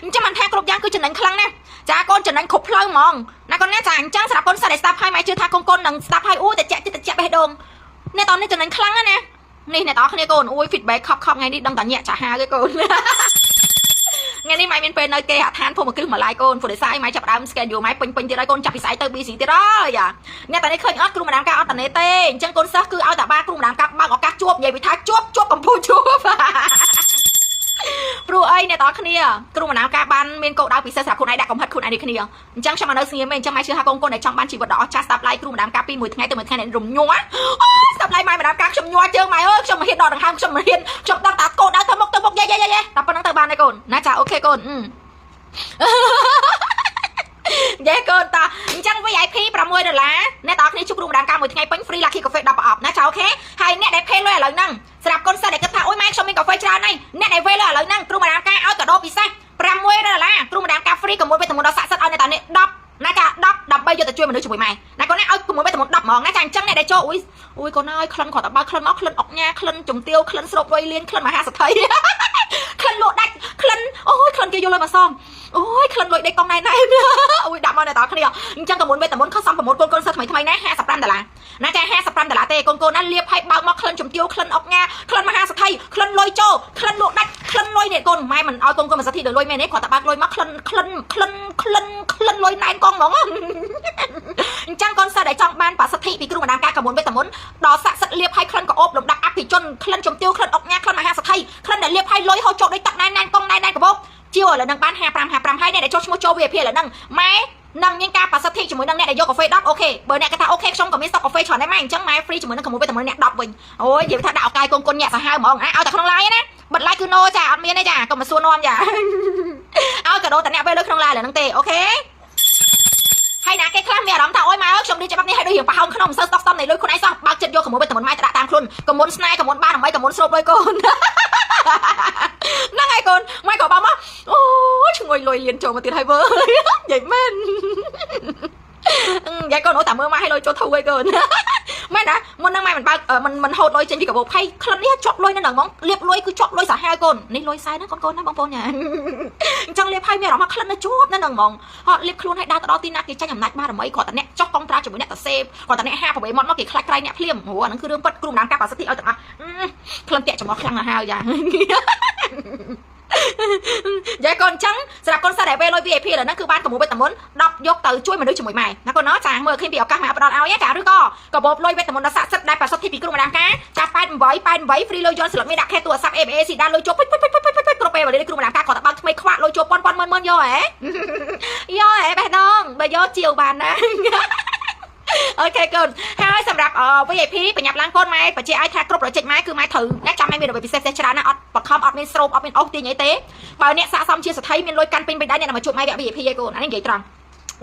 អញ្ចឹងមិនថាគ្រប់យ៉ាងគឺចំណេញខ្លាំងណាស់ចាកូនចំណេញគ្រប់ផ្លូវហ្មងណាកូនណាចាអញ្ចឹងសម្រាប់កូនសិស្សដែលស្ដាប់ហើយម៉ែជឿថាកូននឹងស្ដាប់ហើយអូតែចាក់បេះដូងអ្នកតនេះចំណេញខ្លាំងណាស់ណានេះអ្នកទាំងគ្នាកូនអូយ feedback ខប់ថ្ងៃនេះដឹងតែញាក់ចាស់ហាទេកូនថ្ងៃនេះម៉ែមានពេលនៅគេហដ្ឋានភូមិគ្រឹះមួយឡាយកូនព្រោះដោយសារម៉ែចាប់ដើម schedule ម៉ែពេញទៀតហើយកូនចាប់ពីស្អែកទៅ busy ទៀតហើយអ្នកតនេះឃើញអត់គ្រូម្ដាយការអត់តនេះទេអញ្ចឹងកូនសិស្សគឺឲ្យតែបានគ្រូម្ដាយការបើកឱកាសជួបនិយាយពីថាជួបកំពូលជួបព្រោះអីអ្នកទាំងគ្នាគ្រូម្ដាយការបានមានគោលដៅពិសេសសម្រាប់ខ្លួនឯងដាក់កំហិតខ្លួនឯងនេះគ្នាអញ្ចឹងខ្ញុំមកនៅស្ងៀមទេអញ្ចឹងម៉ែជឿថាកូនដែលចង់បានជីវិតដ៏អស្ចារ្យស្ដាប់ឡាយគ្រូម្ដាយការពីមួយថ្ងៃទៅមួយថ្ងៃរំញ័រអូស្ដាប់ឡាយម៉ែម្ដាយការខ្ញុំញ័រជើងម៉ែអើយខ្ញុំមិនហ៊ានដកដង្ហើមខ្ញុំមិនហ៊ានខ្ញុំដឹងតែគោលដៅទៅមុខយេតែប៉ុណ្្នឹងទៅបានទេកូនណាចាអូខេកូនយេកូនតាអញ្ចឹង VIP $6អ្នកទាំងគ្នាជួបគ្រូម្ដាយការមួយថ្ងៃពេញ free lucky cafe 10ប្រអប់ណាចាអូខេហើយអ្នកដែល pay លុយឥឡូវហ្នឹងសម្រាប់កូនសិស្សដែលគិតថាអូយម៉ែខ្ញុំមានកាហ្វេច្រើនហើយអ្នកដែល pay លុយឥឡូវហ្នឹងគ្រូម្ដាយការឲ្យកាដូពិសេស$6គ្រូម្ដាយការ free ជាមួយវេទមន្តដ៏ស័ក្តិសិទ្ធិឲ្យអ្នកទាំងនេះ10ណាចា10ដើម្បីយកទៅជួយមនុស្សជាមួយម៉ែណាកូនណាឲ្យជាមួយវេទមន្ត10ហ្មងណាចាអញ្ចឹងអ្នកដែលចូលអូយកូនអើយក្លិនគាត់តែបើក្លិនមកក្លិនអុកញ៉ាក្លិនជំទាវក្លិនស្រូបរុយលៀនក្លិនមហាសទ្ធិក្លិនលក់ដាច់ក្លិនអូយក្លិនគេយកលុយមកសងអូយក្លិនលុយដេកកងណែអូយដាក់មកអ្នកទាំងគ្នាអញ្ចឹងកុំមុនវេទមន្តខុសសំប្រមូលកូនសិស្សថ្មីណា$55ណាចា$55ទេកូនណាលាបឲ្យបើកមកក្លិនជំទាវក្លិនអុកញ៉ាក្លិនមហាសទ្ធិក្លិនលុយចូលក្លិនលក់ដាច់ក្លិនលុយនេះកូនម៉ែមិនឲ្យកូនមកសទ្ធិដល់លុយមែនទេគាត់តែបើកលុយមកក្លិនលុយណែនកងហ្មងអញ្ចឹងកូនសិស្សដែលចង់បានប្រសិទ្ធិពីគ្រូម្ដាយការកមុនវេទមន្តដល់ស័ក្តិសិទ្ធិលាបឲ្យក្លិនក្អូបលំដាប់អភិជនក្លិនជំទាវក្លិនអុកញ៉ាក្លិនមហាសទ្ធិក្លិនដែលលាបឲ្យលុយហូរចូលដោយទឹកណែនកងណែកបោកជាឥឡូវនឹងបាន55ហើយអ្នកដែលចូលឈ្មោះចូល VIP ឥឡូវហ្នឹងម៉ែនឹងមានការប្រសិទ្ធិជាមួយនឹងអ្នកដែលយកកាហ្វេ10អូខេបើអ្នកគាត់ថាអូខេខ្ញុំក៏មានស្តុកកាហ្វេច្រើនដែរម៉ែអញ្ចឹងម៉ែ free ជាមួយនឹងកមុនវេទមន្តអ្នក10វិញអូយនិយាយថាដាក់ឱកាសកូនញាក់សាហាវហ្មងឲ្យតែក្នុង live ណាបិទ live គឺ no ចាអត់មានទេចាកុំមកសួរនាំចាឲ្យកាដូតែអ្នកពេលលើក្នុង live ឥឡូវហ្នឹងទេអូខេហើយណាគេខ្លះមានអារម្មណ៍ថាអូយម៉ែអើយខ្ញុំនេះច្បាប់នេះឲ្យដូចរៀងប្រហោងក្នុងមិនសូវស្តុកស្តំនៃលុយខ្លួនឯងសោះបើកចិត្តយកកមុនវេទមន្តម៉ែទៅដាក់តាមខ្លួនកមុនស្នេហ៍កមុនបានដើម្បីកមុនស្រូបលុយកូនហ្នឹងហើយកូនម៉ែក៏បងមកអូយឈ្ងុយលុយលៀនចូលមកទៀតហើយវើនិយាយមែនយាយកូនអូតែមើលម៉ែឲ្យលុយចូលធូរឲ្យកូនម៉ែណាមុនហ្នឹងម៉ែមិនបើកមិនហូតលុយចេញពីកាបូបហើយក្លិននេះជាប់លុយនៅហ្នឹងហ្មងលាបលុយគឺជាប់លុយសាហាវកូននេះលុយសែនណាកូនណាបងប្អូនញ៉ាអញ្ចឹងលាបឲ្យមានអារម្មណ៍ថាក្លិននៅជាប់នៅហ្នឹងហ្មងហត់លាបខ្លួនឲ្យដើរទៅដល់ទីណាគេចាញ់អំណាចបារមីគាត់តែអ្នកចោះកងត្រាជាមួយអ្នកទៅសេពគាត់តែអ្នកហាប្រវេមកគេខ្លាចក្រៃអ្នកភ្លាមអូអាហ្នឹងគឺរឿងប៉ិតគ្រូម្ដាយការប្រសិទ្ធិឲ្យទាំងអស់ក្លិនតាក់ចំអកខ្លាំងណាស់ហើយយ៉ាយាយកូនអញ្ចឹងសម្រាប់កូនសិស្សដែលវេលុយ VIP ឥឡូវហ្នឹងគឺបានកមុំវេទមន្ត10យកទៅជួយមនុស្សជាមួយម៉ែណាកូនណាចាមើលឃើញពីឱកាសម៉ែផ្ដល់ឲ្យចាឬក៏កាបូបលុយវេទមន្តដល់ស័ក្តិសិទ្ធិដែលប្រសិទ្ធិពីគ្រូម្ដាយការចា88 free លុយយន់ស្លឹកមានដាក់ខេទូរស័ព្ទ ABA ស៊ីដាលុយចូលពេចគ្រប់ពេលវេលាគ្រូម្ដាយការគាត់តែបើកថ្មីខ្វាក់លុយចូលប៉ុនម៉ឺនយកហ៎បេះដូងបើយកជាវបានណា អូខេកូនហើយសម្រាប់ VIP បញ្ញាប់ឡើងកូនម៉ែបច្ចេកឲ្យថាគ្រប់រយចេញម៉ែគឺម៉ែត្រូវណាចាំម៉ែមានរបៀបពិសេសច្រើនណាអត់បខំអត់មានស្រោបអត់មានអុសទាញអីទេបើអ្នកស័កសមជាសទ្ធិមានលុយកាន់ពេញបេដៃអ្នកមកជួបម៉ែ VIP ឯងកូនអានេះនិយាយត្រង់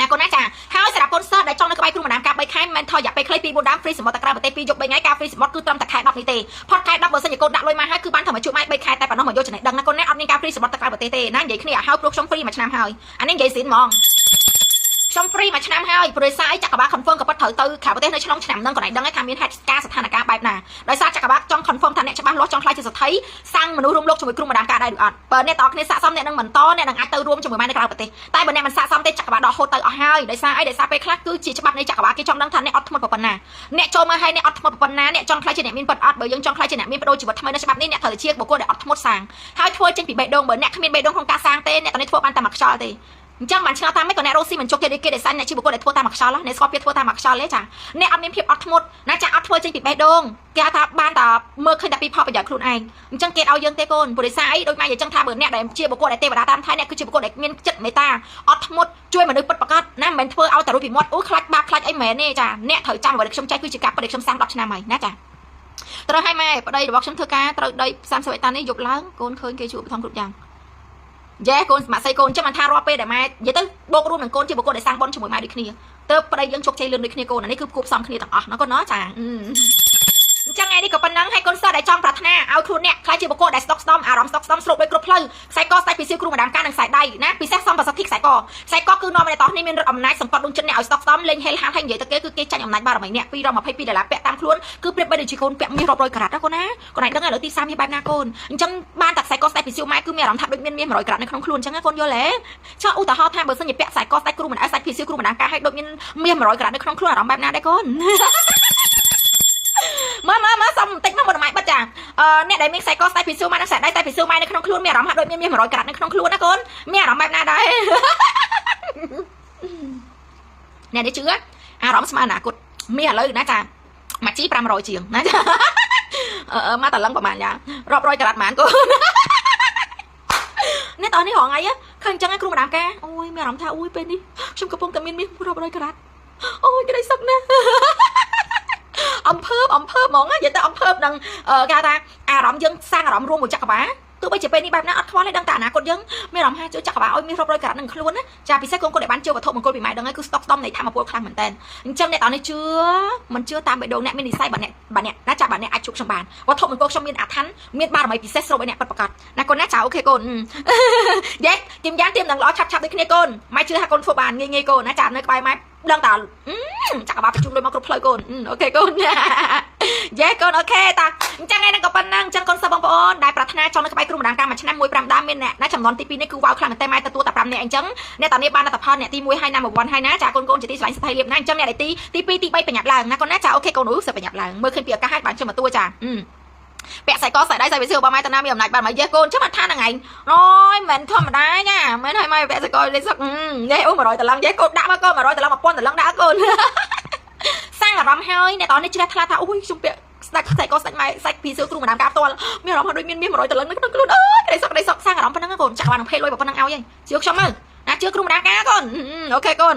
ណាកូនណាចាហើយសម្រាប់កូនសិស្សដែលចង់នៅក្បែរគ្រូម្ដងការ3ខែមិនថយរយៈពេលខ្លី2 4ដើម free សម្បត្តិក្រៅប្រទេស2យប់3ថ្ងៃការ free សម្បត្តិគឺត្រឹមតែខែ10នេះទេផុតខែ10បើសិនជាកូនដាក់លុយមកហើយគឺបានតែមកជួបម៉ែ3ខែតែប៉ុណ្ណោះមកយកចំណេះដឹងណាកូនណាអត់មានការ free សម្បត្តិក្រៅប្រទេសទេណានិយាយគ្នាឲ្យព្រោះខ្ញុំ free មួយឆ្នាំហើយអានេះនិយាយស៊ីនហ្មងខ្ញុំ free មួយឆ្នាំហើយព្រោះសារអីចក្រវាល confirm ក៏ប៉ិតត្រូវទៅក្រៅប្រទេសនៅក្នុងឆ្នាំហ្នឹងក៏ដឹងថាមានហេតុការណ៍ស្ថានភាពបែបណាដោយសារចក្រវាលចង់ confirm ថាអ្នកច្បាស់លាស់ចង់ខ្លាចជាសទ្ធិសាំងមនុស្សរួមលោកជាមួយគ្រូម្ដងការដែរឬអត់បើអ្នកតគ្នាស័កសមអ្នកនឹងបន្តអ្នកនឹងអាចទៅរួមជាមួយម៉ែនៅក្រៅប្រទេសតែបើអ្នកមិនស័កសមទេចក្រវាលដកហូតទៅអស់ហើយដោយសារអីដោយសារពេលខ្លះគឺជាច្បាប់នៃចក្រវាលគេចង់ដឹងថាអ្នកអត់ធ្មត់ប៉ុណ្ណាអ្នកចូលមកហើយអ្នកអត់ធ្មត់ប៉ុណ្ណាអ្នកចង់ខ្លាចជាអ្នកមានពិតអត់បើយើងចង់ខ្លាចជាអ្នកមានបដូរជីវិតថ្មីនៅច្បាប់នេះអ្នកត្រូវជាបុគ្គលដែលអត់ធ្មត់សាងហើយធ្វើចេញពីបេះដូងបើអ្នកគ្មានបេះដូងក្នុងការសាងទេអ្នកតនេះធ្វើបានតែមួយខ្យល់ទេអញ្ចឹងបានឆ្ងល់តាមមិនក៏អ្នករស់ស៊ីមិនជោគគេដែលសាញ់អ្នកជាបុគ្គលដែលធ្វើតាមមួយខ្យល់អ្នកស្គាល់ពីធ្វើតាមមួយខ្យល់ទេចាអ្នកអត់មានភាពអត់ធ្មត់ណាចាអត់ធ្វើចេញពីបេះដូងគេថាបានតែមើលឃើញតែពីផលប្រយោជន៍ខ្លួនឯងអញ្ចឹងគេឲ្យយើងទេកូនព្រោះសារអីដូចម៉ែនិយាយចឹងថាបើអ្នកដែលជាបុគ្គលដែលទេវតាតាមថៃអ្នកគឺជាបុគ្គលដែលមានចិត្តមេត្តាអត់ធ្មត់ជួយមនុស្សពិតប្រាកដណាមិនមែនធ្វើឲ្យតែរួចពីមាត់អូខ្លាចបាបខ្លាចអីមែនទេចាអ្នកត្រូវចាំបើខ្ញុំចែកគឺជាការប្រតិខ្ញុំសាំង10ឆ្នាំហើយណាចាត្រូវឲ្យម៉ែប្តីរបស់ខ្ញុំធ្វើការត្រូវដី30តានេះយប់ឡើងកូនឃើញគេជួយបឋមគ្រប់យ៉ាងយេកូនស្មាក់សៃកូនចាំមិនថារាល់ពេលដែលម៉ែនិយាយទៅបូករួមនឹងកូនជាបុគ្គលដែលសាងបុណ្យជាមួយម៉ែដូចគ្នាទៅប្តីយើងជោគជ័យលឿនដូចគ្នាកូនអានេះគឺគូផ្សំគ្នាទាំងអស់ណាកូនណាចាអញ្ចឹងឯនេះក៏ប៉ុណ្ណឹងឲ្យកូនសិស្សដែលចង់ប្រាថ្នាឲ្យខ្លួនអ្នកខ្លាចជាបុគ្គលដែលស្តុកស្ដំអារម្មណ៍ស្តុកស្ដំស្រូបដោយគ្រប់ផ្លូវខ្សែកស្ដេចពីសៀវគ្រូម្ដងការនិងខ្សែដៃណាពិសេសសំប្រសិទ្ធិខ្សែកគឺនាំឲ្យតោះនេះមានអំណាចសង្កត់ដួងចិត្តអ្នកឲ្យស្តុកស្ដំលេងហេលហាត់ហើយនិយាយទៅគេគឺគេចាញ់អំណាចបារមីអ្នក$222ពាក់តាមខ្លួនគឺប្រៀបបីដូចជាកូនពាក់មាសរាប់រយការ៉ាត់ណាកូនណាកូនឯងដឹងហើយលើទីផ្សារមាសបែបណាកូនអញ្ចឹងបានតែខ្សែកស្ដេចពីសៀវម៉ែគឺមានអារម្មណ៍ថាដូចមានមាស100ការ៉ាត់នៅក្នុងខ្លួនអញ្ចឹងណាកូនយល់ទេចុះឧទាហរណ៍ថាបើសិនជាពាក់ខ្សែកស្ដេចគ្រូម្ដងស្ដេចពីសៀវគ្រូម្ដងការឲ្យដូចមានមាស100ការ៉ាត់នៅក្នុងខ្លួនអារម្មណ៍បែបណាដែរកូនមើលសុំបន្តិចមកម៉ែបិទចាអ្នកដែលមានខ្សែកស្ដេចពីសួរម៉ែនិងខ្សែដៃតែពីសួរម៉ែនៅក្នុងខ្លួនមានអារម្មណ៍ហាក់ដូចមានមាស100ការ៉ាត់នៅក្នុងខ្លួនណាកូនមានអារម្មណ៍បែបណាដែរអ្នកនេះជឿអារម្មណ៍ស្មើអនាគតមានឥឡូវណាចាមួយជី500ជាងណាចាមកតឡឹងប្រហែលយ៉ាងរាប់រយការ៉ាត់ហ្មងកូននេះតោះនេះរងអីឃើញអញ្ចឹងឯងគ្រូម្ដងការអូយមានអារម្មណ៍ថាអូយពេលនេះខ្ញុំកំពុងតែមានមាសរាប់រយការ៉ាត់អូយក្តីសុខណាស់អំភើបហ្មងនិយាយទៅអំភើបនឹងគេថាអារម្មណ៍យើងសាងអារម្មណ៍រួមមួយចក្រវាលទោះបីជាពេលនេះបែបណាអត់ខ្វល់ទេដឹងតែអនាគតយើងមានអារម្មណ៍ថាជួយចក្រវាលឲ្យមានរាប់រយការ៉ាត់នឹងខ្លួនណាចាពិសេសកូនដែលបានជឿវត្ថុមង្គលពីម៉ែដឹងហើយគឺស្តុកស្ដំនៃធម៌ពលខ្លាំងមែនតើអញ្ចឹងអ្នកតើនេះជឿមិនជឿតាមបេះដូងអ្នកមាននិស្ស័យបាទអ្នកណាចាបាទអ្នកអាចជួបខ្ញុំបានវត្ថុមង្គលខ្ញុំមានអាថ័ន្នមានបារមីពិសេសស្រូបឲ្យអ្នកពិតប្រាកដណាកូនណាចាអូខេកូនយេទៀមយ៉ាងទៀមនឹងល្អឆាប់ដូចគ្នាកូនម៉ែជឿថាកូនធ្វើបានងាយកូនណាចានៅក្បែរម៉ែដឹងតើចក្រវាលប្រជុំលុយមកគ្រប់ផ្លូវកូនអូខេកូនយេកូនអូខេតាអញ្ចឹងឯហ្នឹងក៏ប៉ុណ្ណឹងអញ្ចឹងកូនសិស្សបងប្អូនដែលប្រាថ្នាចង់នៅក្បែរគ្រូម្ដងការមួយឆ្នាំ1.5ដើមមានអ្នកណាចំនួនទី2នេះគឺវ៉ាវខ្លាំងមែនតើម៉ែទទួលតែ5នាក់អញ្ចឹងអ្នកតានេះបានលទ្ធផលអ្នកទី1ហើយណា1ហើយណាចាកូនជាទីស្រឡាញ់សទ្ធិលៀបណាអញ្ចឹងអ្នកទី2ទី3ប្រញាប់ឡើងណាកូនណាចាអូខេកូនសិស្សប្រញាប់ឡើងមើលឃើញពីឱកាសហើយបានជិះមកតួចាពាក់ខ្សែកខ្សែដៃខ្សែវិស័យរបស់ម៉ែតាណាមានអំណាចបានមកយេកូនចាំអត់ថាហ្នឹងឯងអូយមិនធម្មតាណាមិនឲ្យម៉ែពាក់ខ្សែកលេខសឹកយេអូ100តឡឹងយេកូនដាក់មកកូន100តឡឹង1000តឡឹងដាក់កូនសាំងអារម្មណ៍ហើយអ្នកតោះនេះជ្រះថ្លាថាអូយខ្ញុំពាក់ស្ដេចខ្សែកស្ដេចម៉ែសាច់ពីសួរគ្រូម្ដងការផ្ទាល់មានអារម្មណ៍ថាដូចមានមាស100តឡឹងនៅក្នុងខ្លួនអើយក្តីសុខសាំងអារម្មណ៍ប៉ុណ្ណឹងកូនចាក់បាននឹងភេទលុយប៉ុណ្ណឹងឲ្យហើយជឿខ្ញុំមើលណាជឿគ្រូម្ដងការកូនអូខេកូន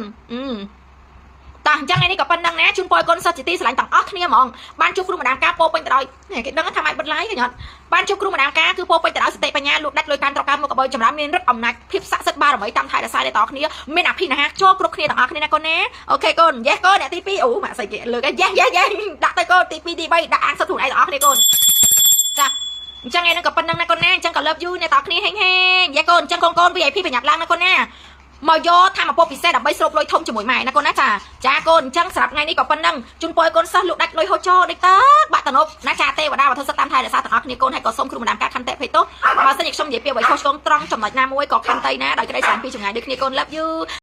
តាអញ្ចឹងនេះក៏ប៉ុណ្ណឹងណាជូនពរកូនសិស្សជាទីស្រឡាញ់ទាំងអស់គ្នាហ្មងបានជួបគ្រូម្ដងការពោពេញទៅដោយគេដឹងថាម៉ែបិទឡាយគេញ៉ាត់បានជួបគ្រូម្ដងការគឺពោពេញទៅដោយសតិបញ្ញាលូកដាច់លុយកាន់ត្រកការមកកបោចម្រើនមានរិទ្ធអំណាចភាពស័ក្តិសិទ្ធិបារមីតាមថែរក្សាដល់តគ្នាមានអភិនិហាចូលគ្រប់គ្នាទាំងអស់គ្នាណាកូនណាអូខេកូនយេកូនអ្នកទី2អូម៉ាក់ស្អីគេលើកយេដាក់ទៅកូនទី2ទី3ដាក់អានសិទ្ធិខ្លួនឯងទាំងអស់គ្នាកូនចាអញ្ចឹងឯហ្នឹងក៏ប៉ុណ្ណឹងណាកូនណាអញ្ចឹងក៏ love you អ្នកទាំងគ្នាហេងយេកូនអញ្ចឹងកូន VIP ប្រញាប់ឡើងណាកូនណាមកយកធម្មពលពិសេសដើម្បីស្រូបលុយធំជាមួយម៉ែណាកូនណាចាកូនអញ្ចឹងសម្រាប់ថ្ងៃនេះក៏ប៉ុណ្ណឹងជូនពរឲ្យកូនសិស្សលក់ដាច់លុយហូចចោដូចតើបាក់តនប់ណាចាទេវតាវត្ថុសិទ្ធតាមថែរក្សាទាំងអស់គ្នាកូនហើយក៏សូមគ្រូម្ដងការខន្តិភ័យទោសបើសិនជាខ្ញុំនិយាយពីអ្វីខុសឆ្គងត្រង់ចំណុចណាមួយក៏ខន្តីណាដោយក្តីស្រឡាញ់ពីចម្ងាយដូចគ្នាកូន love you